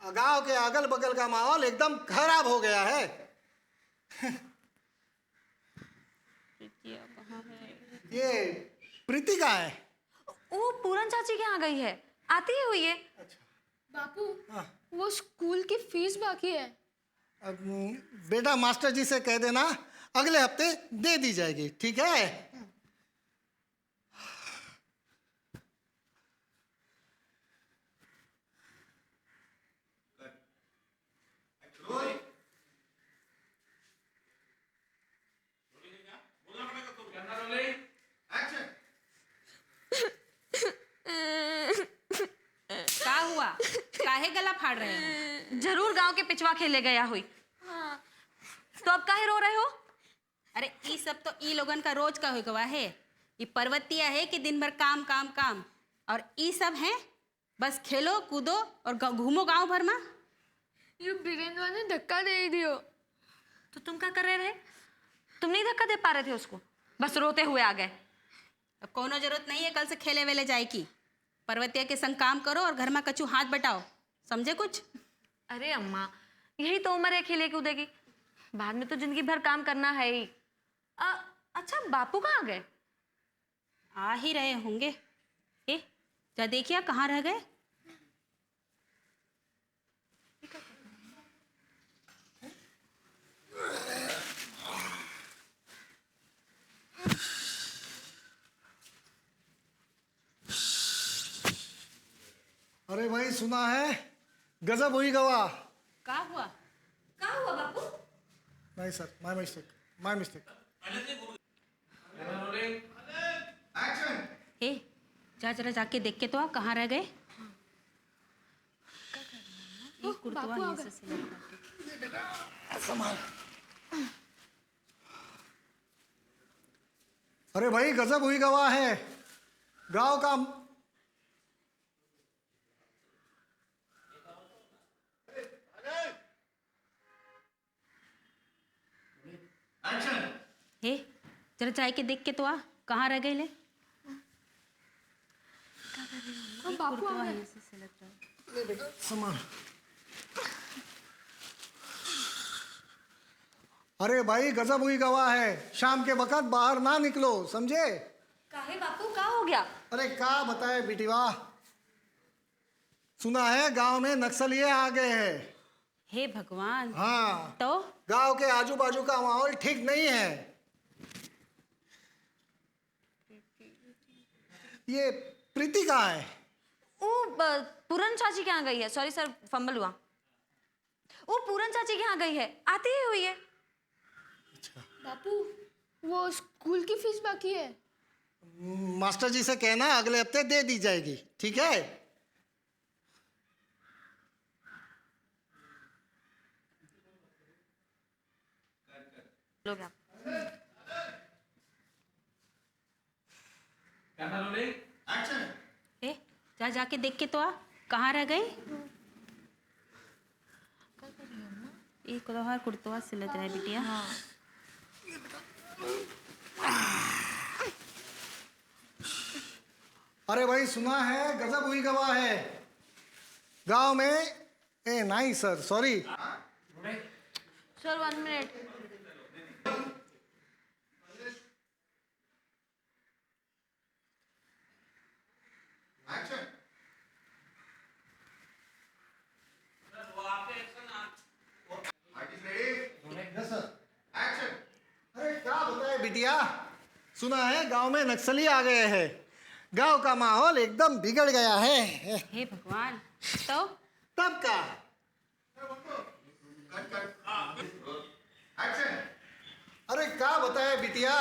गांव के अगल बगल का माहौल एकदम खराब हो गया है। ये प्रीति का है। वो पूरन चाची के यहाँ गई है, आती ही हुई है। बापू, वो स्कूल की फीस बाकी है। अब बेटा मास्टर जी से कह देना अगले हफ्ते दे दी जाएगी, ठीक है? का हुआ? काहे गला फाड़ रहे हो? जरूर गांव के पिछवा खेले गया हुई। तो अब काहे रो रहे हो? अरे ई सब तो ई लोगन का रोज का हुआ है। ये पर्वतिया है कि दिन भर काम काम काम, और ई सब हैं बस खेलो कूदो और घूमो गांव भर में। ये वीरेंद्र ने धक्का दे दिया। तो तुम क्या कर रहे थे? तुम नहीं धक्का दे पा रहे थे उसको, बस रोते हुए आ गए। अब कोनो जरूरत नहीं है कल से खेले वेले जाए की। पर्वतिया के संग काम करो और घर में कछु हाथ बटाओ, समझे कुछ? अरे अम्मा, यही तो उम्र है खेले कूदे की, बाद में तो जिंदगी भर काम करना है ही। अच्छा, बापू कहाँ गए? आ ही रहे होंगे। ए जा देखिए कहाँ रह गए। अरे भाई सुना है गजब हुई गवाह। का हुआ? कहाँ हुआ बापू? नहीं sir, my mistake, my mistake. ए जा जरा जाके देख के तो आ कहाँ रह गए। ये कुर्ता यहाँ से सिलेक्ट करके। संभाल। अरे भाई गजब हुई गवाह है, गांव का। ए जरा जाके देख के तो आ कहाँ रह गए ले। कुर्ता यहाँ से सिलेक्ट कर। संभाल। अरे भाई गजब हुई गवाह है, शाम के वक्त बाहर ना निकलो, समझे। काहे बापू का हो गया? अरे क्या बताए बिटिवा, सुना है गांव में नक्सली आ गए हैं। हे भगवान। हाँ, तो गांव के आजू बाजू का माहौल ठीक नहीं है। ये प्रीति कहाँ है? वो पूरन चाची के यहाँ गई है। सॉरी सर, फंबल हुआ। वो पूरन चाची के यहाँ गई है, आती ही हुई है। बापू वो स्कूल की फीस बाकी है। मास्टर जी से कहना अगले हफ्ते दे दी जाएगी, ठीक है। लोग आप ए जा जाके देख के तो आ कहाँ रह गए। एक और कुर्ता सिलत रहे बिटिया। अरे भाई सुना है गजब हुई गवाह है गांव में। ए नहीं सर, सॉरी सर 1 मिनट। अरे क्या बताए बिटिया, सुना है गांव में नक्सली आ गए हैं, गांव का माहौल एकदम बिगड़ गया है। हे भगवान। तो तब का अरे क्या बताए बिटिया,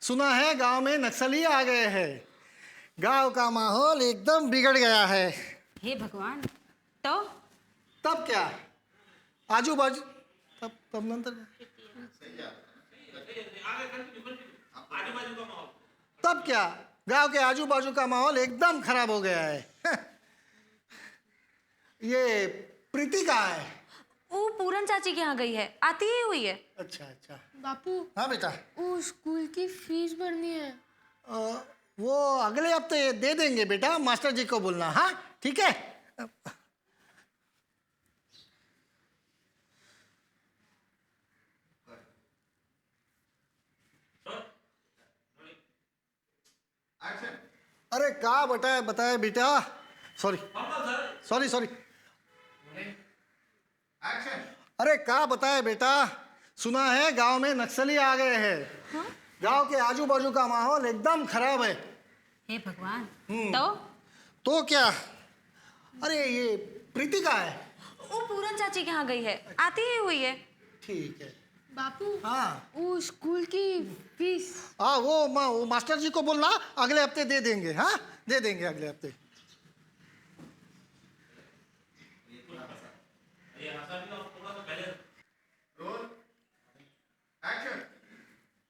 सुना है गांव में नक्सली आ गए हैं, गांव का माहौल एकदम बिगड़ गया है। हे भगवान। तो तब क्या आजू बाजू, तब नंतर तब क्या गांव के आजू बाजू का माहौल एकदम खराब हो गया है। ये प्रीति कहाँ है? वो पूरन चाची के यहाँ गई है, आती ही हुई है। अच्छा अच्छा। बापू हाँ बेटा, वो स्कूल की फीस भरनी है। वो अगले हफ्ते दे देंगे बेटा, मास्टर जी को बोलना। हाँ ठीक है। अरे क्या बताए बेटा, सॉरी सॉरी सॉरी। अरे क्या बताए बेटा, सुना है गांव में नक्सली आ गए हैं। गांव के आजू बाजू का माहौल एकदम खराब है। हे भगवान। तो क्या, अरे ये प्रीति का है। वो पूरन चाची के यहाँ गई है, आती ही हुई है। ठीक है। बापू हाँ वो स्कूल की फीस। हाँ वो मास्टर जी को बोलना अगले हफ्ते दे देंगे। हाँ दे देंगे अगले हफ्ते।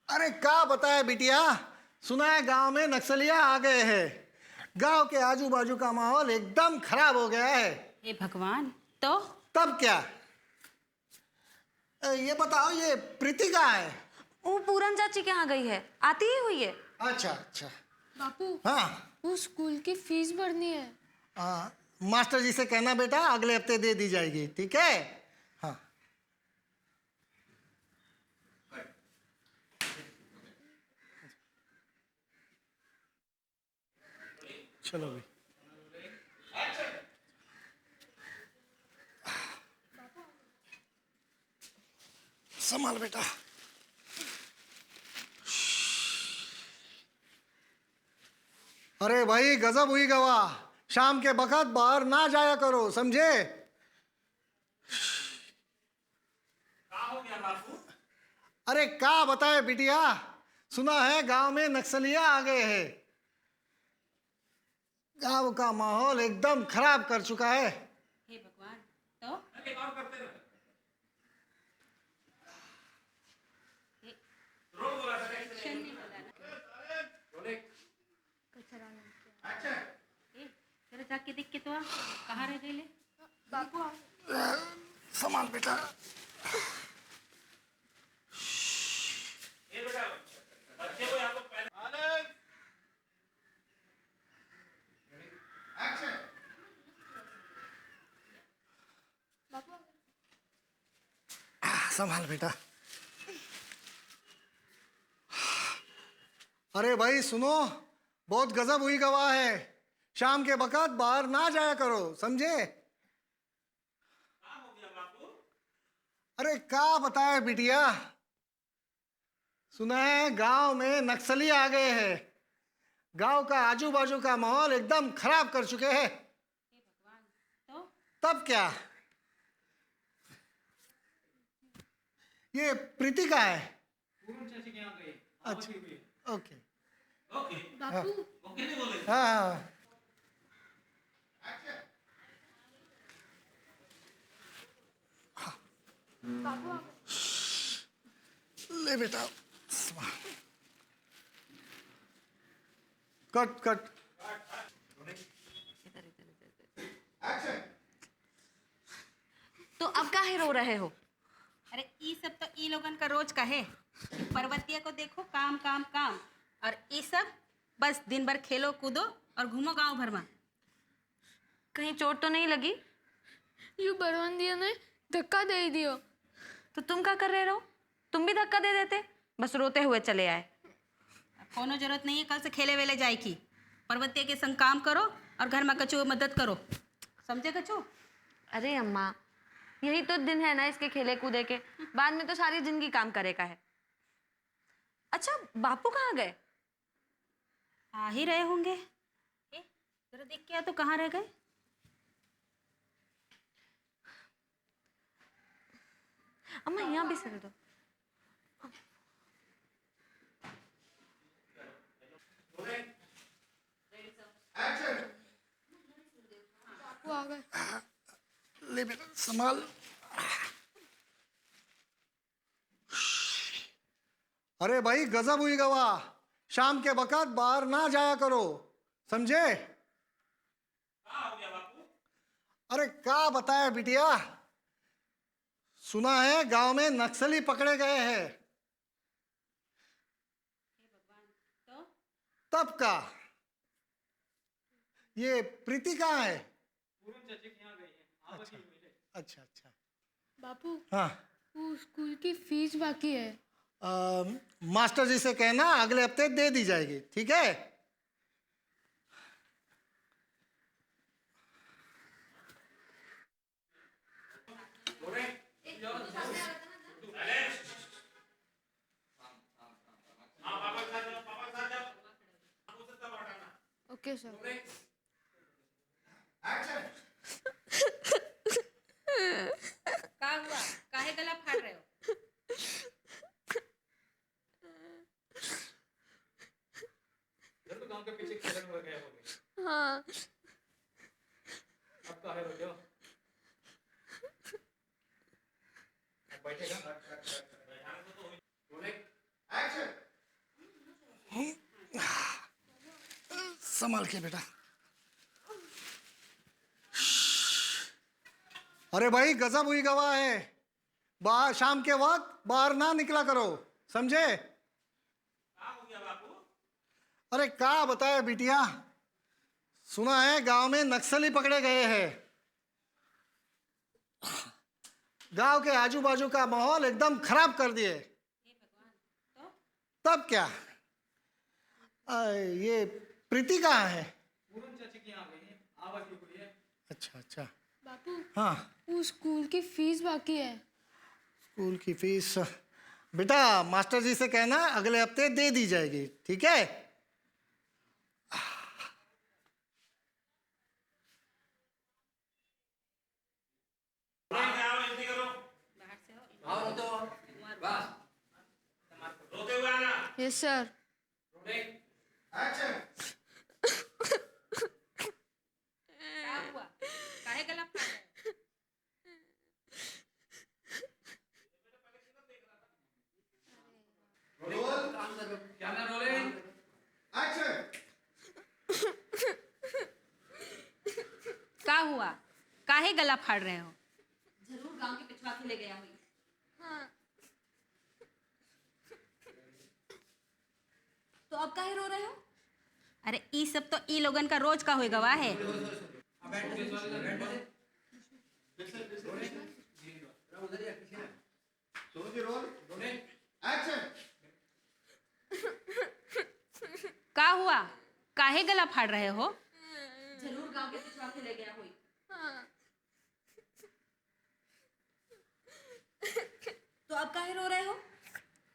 अरे क्या बताए बिटिया, सुना है गांव में नक्सलिया आ गए हैं, गांव के आजू बाजू का माहौल एकदम खराब हो गया है। हे भगवान। तो तब क्या, ये बताओ ये प्रीति कहाँ है? वो पूरन चाची के यहाँ गई है, आती ही हुई है। अच्छा अच्छा। बापू हाँ वो स्कूल की फीस भरनी है। मास्टर जी से कहना बेटा अगले हफ्ते दे दी जाएगी, ठीक है। हाँ चलो भाई। संभाल बेटा। अरे भाई गजब हुई गवाह, शाम के वक्त बाहर ना जाया करो, समझे। अरे क्या बताए बिटिया, सुना है गांव में नक्सलिया आ गए हैं। गांव का माहौल एकदम खराब कर चुका है। हे भगवान, तो जरा जाके देख के तो आ, कहाँ रह गए ले? संभाल बेटा। संभाल बेटा। अरे भाई सुनो, बहुत गजब हुई गवाह है। शाम के वक्त बाहर ना जाया करो, समझे? अरे क्या बताए बिटिया, सुना है गांव में नक्सली आ गए हैं। गांव का आजू बाजू का माहौल एकदम खराब कर चुके हैं। तो तब क्या, ये प्रीति का है? पूर्ण चाची के यहाँ गई। अच्छा, ओके। ओके बापू ओके नहीं बोले। हाँ हाँ। ले बेटा, कट कट। तो अब काहे रो रहे हो? अरे ई सब तो ई लोगन का रोज का है। पर्वतीय को देखो, काम काम काम, और ई सब बस दिन भर खेलो कूदो और घूमो गांव भर में। कहीं चोट तो नहीं लगी? यू बरवन दिया ने धक्का दे दियो। तो तुम क्या कर रहे हो? तुम भी धक्का दे देते, बस रोते हुए चले आए। कोनो जरूरत नहीं है कल से खेले वेले जाए की। पर्वतीय के संग काम करो और घर में कचू मदद करो, समझे कचू? अरे अम्मा, यही तो दिन है ना इसके खेले कूदे के, बाद में तो सारी जिंदगी काम करेगा है। अच्छा, बापू कहाँ गए? आ ही रहे होंगे। जरा देख के आ तो कहाँ रह गए? अम्मा यहाँ भी सिल दो। बापू आ गए। ले बेटा, संभाल। अरे भाई गजब हुई गवाह, शाम के वक्त बाहर ना जाया करो, समझे? अरे क्या बताया बिटिया, सुना है गांव में नक्सली पकड़े गए हैं। तब का, ये प्रीति कहाँ है? पूर्ण चाची के यहाँ गई है। आप अच्छा अच्छा अच्छा। बापू हाँ, वो स्कूल की फीस बाकी है। मास्टर जी से कहना अगले हफ्ते दे दी जाएगी, ठीक है? Okay sir. क्या हुआ, काहे गला फाड़ रहे हो? इधर तो गांव के पीछे खेलन हो गए होंगे। हाँ अब काहे रो रहे हो? अब बैठेगा। संभाल के बेटा। अरे भाई गजब हुई गवाह है, बाहर शाम के वक्त बाहर ना निकला करो, समझे? अरे क्या बताए बिटिया, सुना है गांव में नक्सली पकड़े गए हैं। गांव के आजू बाजू का माहौल एकदम खराब कर दिए। तब क्या, ये प्रीति कहाँ है? पूर्ण चाची के यहाँ गई है। आवाज की कुड़ी है। अच्छा अच्छा। बापू हाँ, वो स्कूल की फीस बाकी है। स्कूल की फीस बेटा मास्टर जी से कहना अगले हफ्ते दे दी जाएगी, ठीक है? Yes sir. क्या हुआ? काहे गला फाड़ रहे हो? क्या ना रोलिंग क्या हुआ? काहे गला फाड़ रहे हो? जरूर गांव के पिछवा के ले गया हुई। तो अब काहे रो रहे हो? अरे ई सब तो ई लोगन का रोज का होई गवा है। का हुआ? काहे गला फाड़ रहे हो? जरूर गांव के पिछवा के ले गया हुई। तो अब काहे रो रहे हो?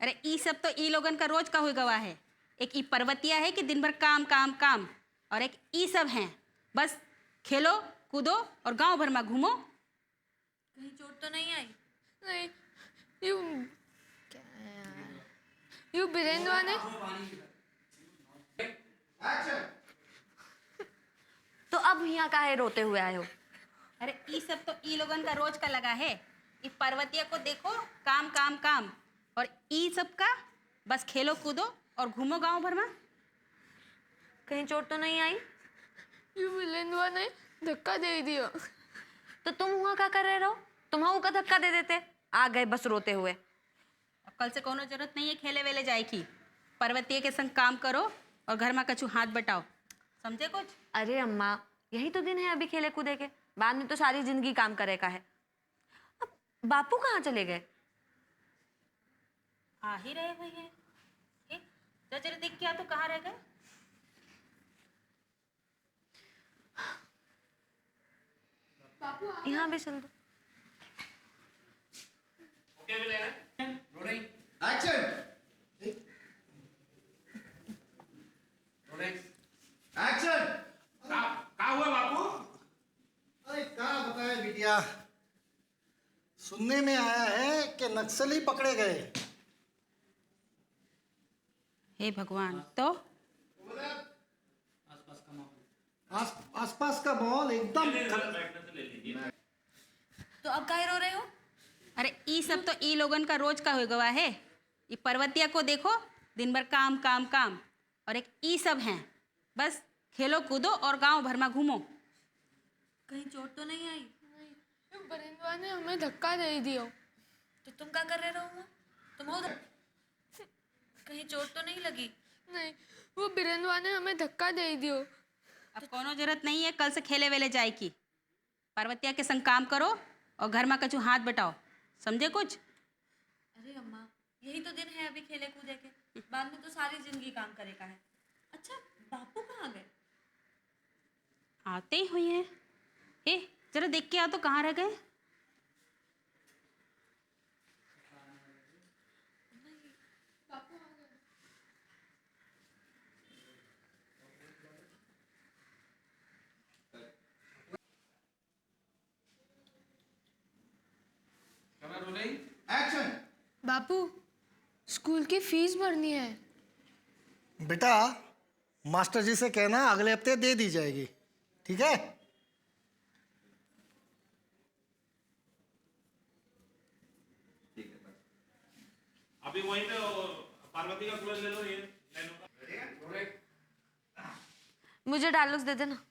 अरे ई सब तो ई लोगन का रोज का होई गवा है। एक ई पर्वतिया है कि दिन भर काम काम काम, और एक ई सब हैं बस खेलो कूदो और गांव भर में घूमो। कहीं चोट तो नहीं आई? नहीं, यू क्या है यार, यू बीरेंद्र ने। तो अब यहाँ काहे रोते हुए आए हो? अरे ई सब तो ई लोगन का रोज का लगा है। ई पर्वतिया को देखो काम काम काम, और ई सब का बस खेलो कूदो और घूमो गांव भर में। कहीं चोट तो नहीं आई? यू बीरेंद्र ने धक्का दे दिया। तो तुम वहाँ क्या कर रहे रहो? तुम वहाँ का धक्का दे देते। आ गए बस रोते हुए। अब कल से कोनो जरूरत नहीं है खेले वेले जाए की। पर्वतिया के संग काम करो और घर में कछु हाथ बटाओ, समझे कुछ? अरे अम्मा, यही तो दिन है अभी खेले कूदे के, बाद में तो सारी जिंदगी काम करे का है। अब बापू कहाँ चले गए? आ ही रहे हुए हैं। जरा देख के आ तो कहाँ रह गए? यहाँ भी चल दो। ओके भी ले रहे हैं रोलिंग एक्शन रोलिंग एक्शन। का हुआ बापू? अरे क्या बताए बिटिया, सुनने में आया है कि नक्सली पकड़े गए। हे भगवान, तो आसपास का माहौल एकदम बैठने से ले लीजिए। तो अब काहे रो रहे हो? अरे ई सब तो ई लोगन का रोज का हो गवा है। ई पर्वतिया को देखो दिन भर काम काम काम, और एक ई सब हैं बस खेलो कूदो और गांव भर में घूमो। कहीं चोट तो नहीं आई? यू बीरेंद्र ने हमें धक्का दे दिया। तो तुम क्या कर रहे रहो? तुम उधर कहीं चोट तो नहीं लगी? नहीं, वो बीरेंद्र ने हमें धक्का दे दिया। अब कोनो जरूरत नहीं है कल से खेले वेले जाए की। पर्वतिया के संग काम करो और घर में कछु हाथ बटाओ, समझे कुछ? अरे अम्मा, यही तो दिन है अभी खेले कूदे के, बाद में तो सारी जिंदगी काम करे का है। अच्छा, बापू कहाँ गए? आते ही हुए हैं। ए जरा देख के आ तो कहाँ रह गए? Rolling action. बापू, स्कूल की फीस भरनी है। बेटा मास्टर जी से कहना अगले हफ्ते दे दी जाएगी, ठीक है? अभी वहीं पे पार्वती का कूलर ले लो, ये ले लो। रोलिंग मुझे डायलॉग्स दे देना।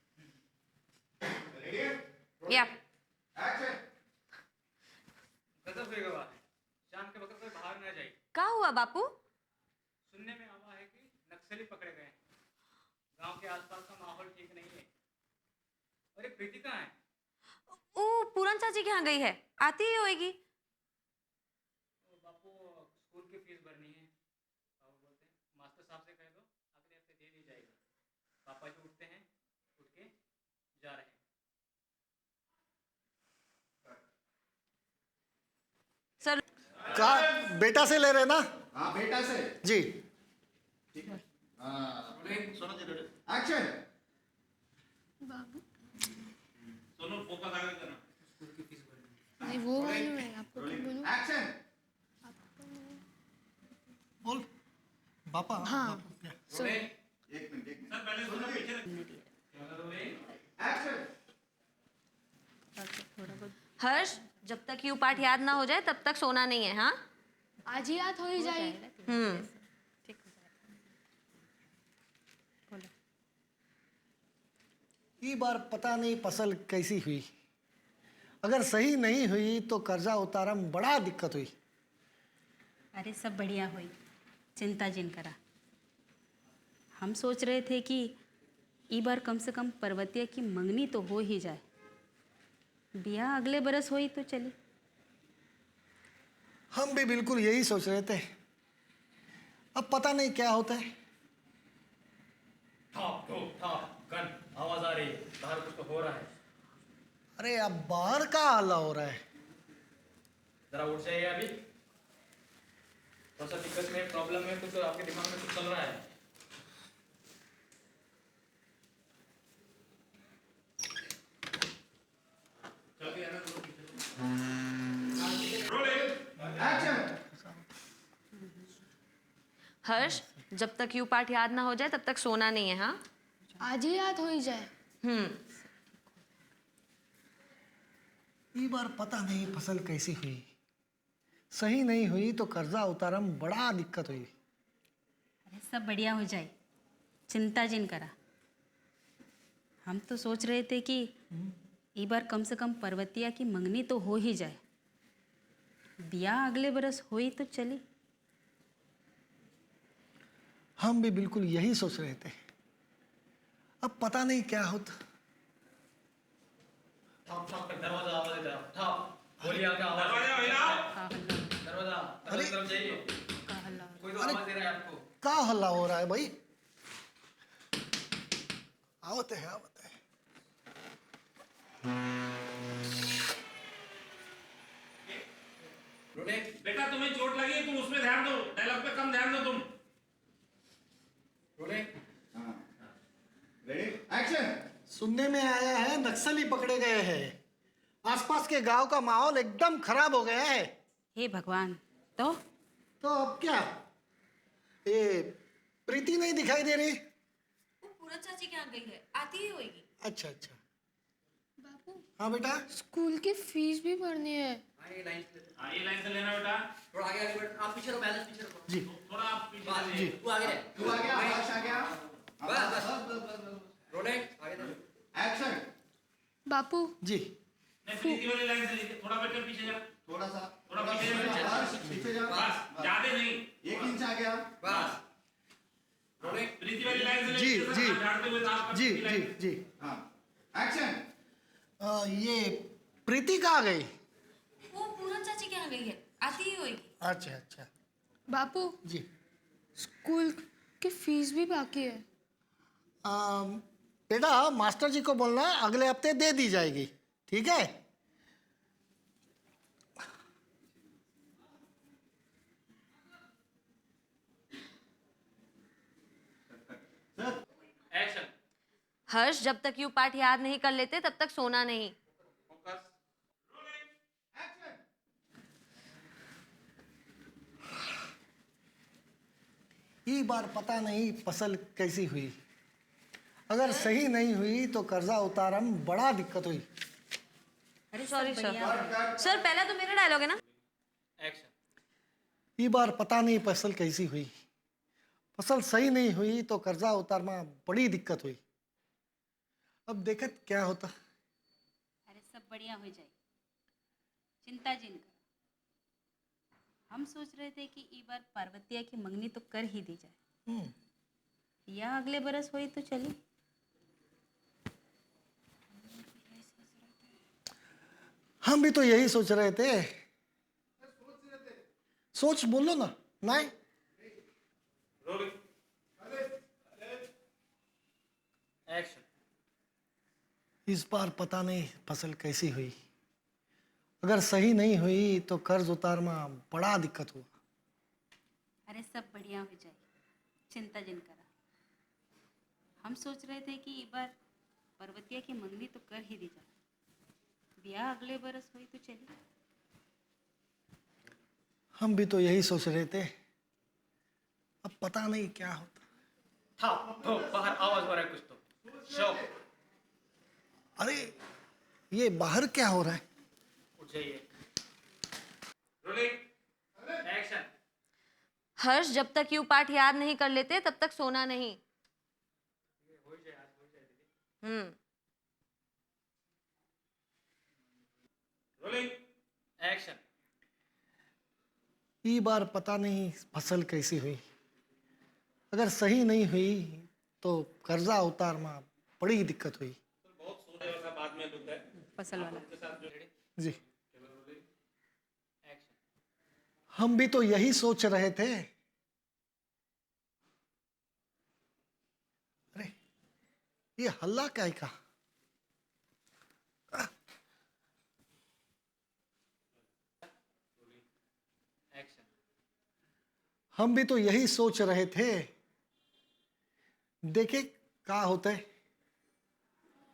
या गजब होएगा बात। शाम के वक्त कोई बाहर ना जाए। क्या हुआ बापू? सुनने में आवा है कि नक्सली पकड़े गए हैं। गांव के आसपास का माहौल ठीक नहीं है। अरे प्रीति कहाँ है? ओ पूरन चाची के यहाँ गई है, आती ही होएगी। बापू, स्कूल की फीस भरनी है। और बोलते हैं मास्टर साहब से कह दो अगले हफ्ते दे दी जाएगी। पापा जी उठते हैं, उठ के जा रहे हैं। सर का बेटा से ले रहे ना? हाँ बेटा से जी। रोलिंग सुनो जी एक्शन। बाबू, सोनू फोकस आगे करना। नहीं वो मालूम है आपको, क्यों बोलूं? एक्शन। बोल पापा हाँ हर्ष, जब तक यू पार्ट याद ना हो जाए तब तक सोना नहीं है, हाँ? आज ही याद हो ही जाएगी। ये बार पता नहीं फसल कैसी हुई। अगर सही नहीं हुई तो कर्जा उतारा में बड़ा दिक्कत हुई। अरे सब बढ़िया हुई, चिंता जिन करा। हम सोच रहे थे कि ई बार कम से कम पर्वतीय की मंगनी तो हो ही जाए, ब्याह अगले बरस हुई तो चली। हम भी बिल्कुल यही सोच रहे थे, अब पता नहीं क्या होता है। ठॉप ठोक ठॉप गन आवाज आ रही है, बाहर कुछ तो हो रहा है। अरे अब बाहर का हल्ला हो रहा है। जरा उठ जाइए अभी, थोड़ा सा दिक्कत में प्रॉब्लम है, कुछ आपके दिमाग में कुछ चल रहा है। हर्ष, जब तक यू पार्ट याद ना हो जाए तब तक सोना नहीं है, हाँ? आज ही याद हो ही जाए। ये बार पता नहीं फसल कैसी हुई। सही नहीं हुई तो कर्जा उतारा में बड़ा दिक्कत हुई। अरे सब बढ़िया हो जाए, चिंता जिन करा। हम तो सोच रहे थे कि ई बार कम से कम पर्वतिया की मंगनी तो हो ही जाए, ब्याह अगले बरस हुई तो चली। हम भी बिल्कुल यही सोच रहे थे, अब पता नहीं क्या होता। ठॉप ठॉप कर दरवाजा आवाज देता है। ठॉप बोलिए, आगे आवाज। दरवाजा हिलाओ, दरवाजा अरे तरफ जाइए। कोई तो आवाज दे रहा है आपको। क्या हल्ला हो रहा है भाई? आवत है आवत है। बेटा तुम्हें चोट लगी है, तुम उसमें ध्यान दो, डायलॉग पे कम ध्यान दो तुम। सुनने में आया है नक्सली पकड़े गए हैं। आसपास के गांव का माहौल एकदम खराब हो गया है। हे भगवान, तो अब क्या? ये प्रीति नहीं दिखाई दे रही? वो पूरन चाची के यहाँ गई है, आती ही होगी। अच्छा अच्छा। बापू, हाँ बेटा। स्कूल की फीस भी भरनी है। ये लाइन से लेना बेटा। थोड़ा आगे आगे बढ़, आप पीछे रहो, बैलेंस पीछे रखो। जी थोड़ा आप पीछे जी। तू आगे रह, तू आ गया, आकाश आ गया। बस बस रोलिंग, आगे देखो। एक्शन। बापू, जी। नहीं, प्रीति वाली लाइन से लीजिए, थोड़ा बेटा पीछे जा, थोड़ा सा थोड़ा पीछे जा, पीछे जा। बस ज्यादा नहीं, 1 इंच आ गया। बस रोलिंग। प्रीति वाली लाइन से जी, लीजिए, जी। झाड़ते हुए आपका जी प्रीति जी लाइन। जी। हाँ एक्शन। ये प्रीति कहाँ गई? वो पूरन चाची के यहाँ गई है, आती ही होगी। अच्छा अच्छा। बापू, जी। स्कूल की फीस भी बाकी है। बेटा मास्टर जी को बोलना अगले हफ्ते दे दी जाएगी, ठीक है? एक्शन। हर्ष, जब तक यू पार्ट याद नहीं कर लेते तब तक सोना नहीं। फोकस। ये बार पता नहीं फसल कैसी हुई। अगर सही नहीं हुई तो कर्जा उतारा में बड़ा दिक्कत हुई। अरे सॉरी सर, सर पहला तो मेरा डायलॉग है ना। एक्शन। ये बार पता नहीं फसल कैसी हुई। फसल सही नहीं हुई तो कर्जा उतारना बड़ी दिक्कत हुई। अब देखत क्या होता। अरे सब बढ़िया हो जाए, चिंता जिन करा। हम सोच रहे थे कि ई बार पार्वतिया की मंगनी तो कर ही दी जाए, या अगले बरस हुई तो चली। हम भी तो यही सोच रहे थे। सोच बोलो ना। नहीं रोलिंग। एक्शन। इस बार पता नहीं फसल कैसी हुई। अगर सही नहीं हुई तो कर्ज उतारना बड़ा दिक्कत हुआ। अरे सब बढ़िया हो जाए, चिंता जिन करा। हम सोच रहे थे कि इस बार पर्वतिया की मंगनी तो कर ही दी जाए, ब्याह अगले बरस हुई तो चली। हम भी तो यही सोच रहे थे। अब पता नहीं क्या होता। था तो बाहर आवाज हो रहा है कुछ तो शो अरे ये बाहर क्या हो रहा है? उठ जाइए रोलिंग एक्शन हर्ष, जब तक यू पार्ट याद नहीं कर लेते तब तक सोना नहीं। रोलिंग एक्शन ये बार पता नहीं फसल कैसी हुई। अगर सही नहीं हुई तो कर्जा उतार में बड़ी दिक्कत हुई। बहुत सोने वाला बाद में दुख है फसल वाला। के साथ जो जी, एक्शन हम भी तो यही सोच रहे थे। अरे ये हल्ला क्या का? एक्शन हम भी तो यही सोच रहे थे। देखे क्या होता है।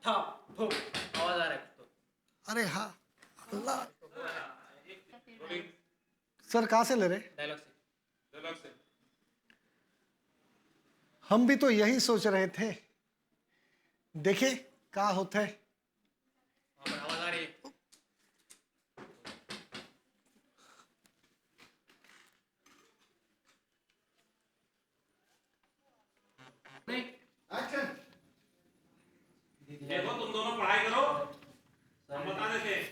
था तो आवाज आ रहा है कुछ तो अरे हाँ, अल्लाह। रोलिंग सर कहाँ से ले रहे? डायलॉग से हम भी तो यही सोच रहे थे। देखे क्या होता है। वहाँ पर आवाज आ रही है देखो तुम दोनों पढ़ाई करो हम बता देते हैं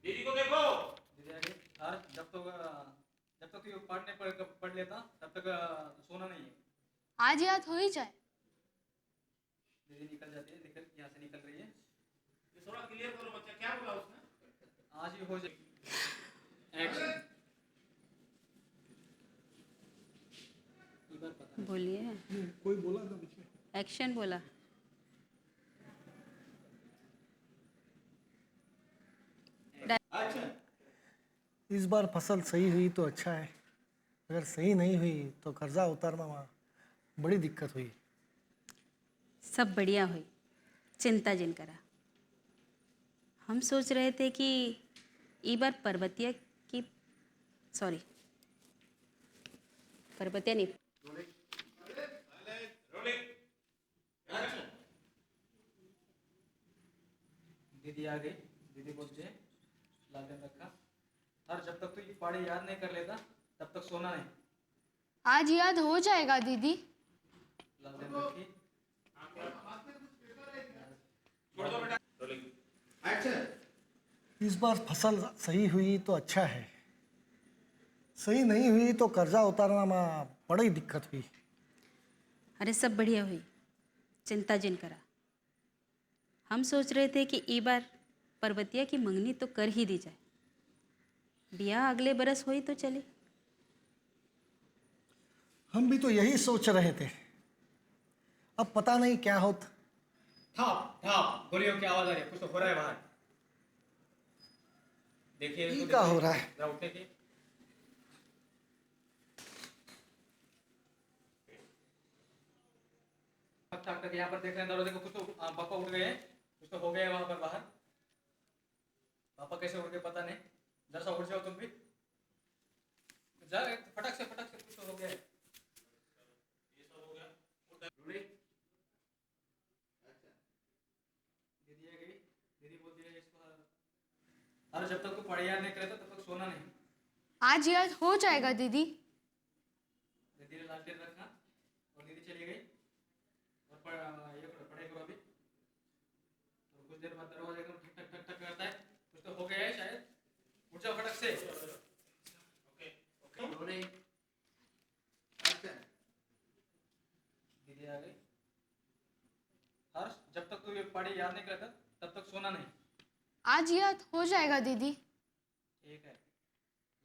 दीदी को देखो और जब तक ये पढ़ने पढ़ लेता तब तक सोना नहीं है। आज याद हो ही जाए। दीदी निकल जाती है, निकल यहाँ से निकल रही है। ये थोड़ा क्लियर करो बच्चा क्या बोला उसने आज ही हो जाए। एक्शन बोलिए। कोई बोला था बीच में? एक्शन बोला। इस बार फसल सही हुई तो अच्छा है। अगर सही नहीं हुई तो कर्जा उतारना वहाँ बड़ी दिक्कत हुई। सब बढ़िया हुई, चिंता जिन करा। हम सोच रहे थे कि ई बार पर्वतिया की सॉरी पर्वतिया नहीं दीदी आ गई। दीदी बोलते हैं लालटेन रखा। और जब तक तू ये पढ़े याद नहीं कर लेता तब तक सोना नहीं। आज याद हो जाएगा दीदी। लालटेन रखी। इस बार फसल सही हुई तो अच्छा है। सही नहीं हुई तो कर्जा उतारना में बड़ी दिक्कत हुई। अरे सब बढ़िया हुई, चिंता जिन करा। हम सोच रहे थे कि ई बार पर्वतिया की मंगनी तो कर ही दी जाए। ब्याह अगले बरस हुई तो चले। हम भी तो यही सोच रहे थे। अब पता नहीं क्या होता। था गोलियों की आवाज आ रही है, कुछ तो हो रहा है बाहर। देखिए ये इसको क्या देखिए। हो रहा है? जरा उठे की ठक ठक यहाँ पर देख रहे हैं दरवाजे को। कुछ तो पापा उठ गए हैं, कुछ तो हो गया है वहां पर बाहर। पापा कैसे उठ गए पता नहीं। जरा सा उठ जाओ तुम भी, जा फटक से कुछ तो हो गया है। दीदी आ गई। दीदी बोलती है इसको अरे जब तक तू पढ़ाई याद नहीं करता तब तक सोना नहीं। आज याद हो जाएगा दीदी। दीदी ने लालटेन रखा और दीदी चली गई। और ये पढ़ाई करो अभी। और कुछ देर बाद दरवाजा एकदम ठक ठक ठक ठक करता है। कुछ तो हो गया है शायद। उठ जाओ फटक से। रोलिंग दीदी आ गई। हर्ष, जब तक तू ये पढ़ाई याद नहीं करता तब तक सोना नहीं। आज याद हो जाएगा दीदी। ठीक है,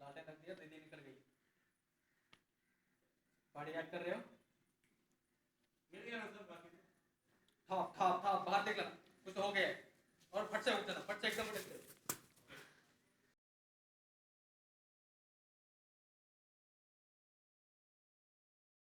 लालटेन रख दिया। दीदी निकल गई। पढ़ाई याद कर रहे हो? मिल गया ना सर बाकी था बाहर देख ला। कुछ तो हो गया है। और फट से उठ जाना, फट से एकदम उठ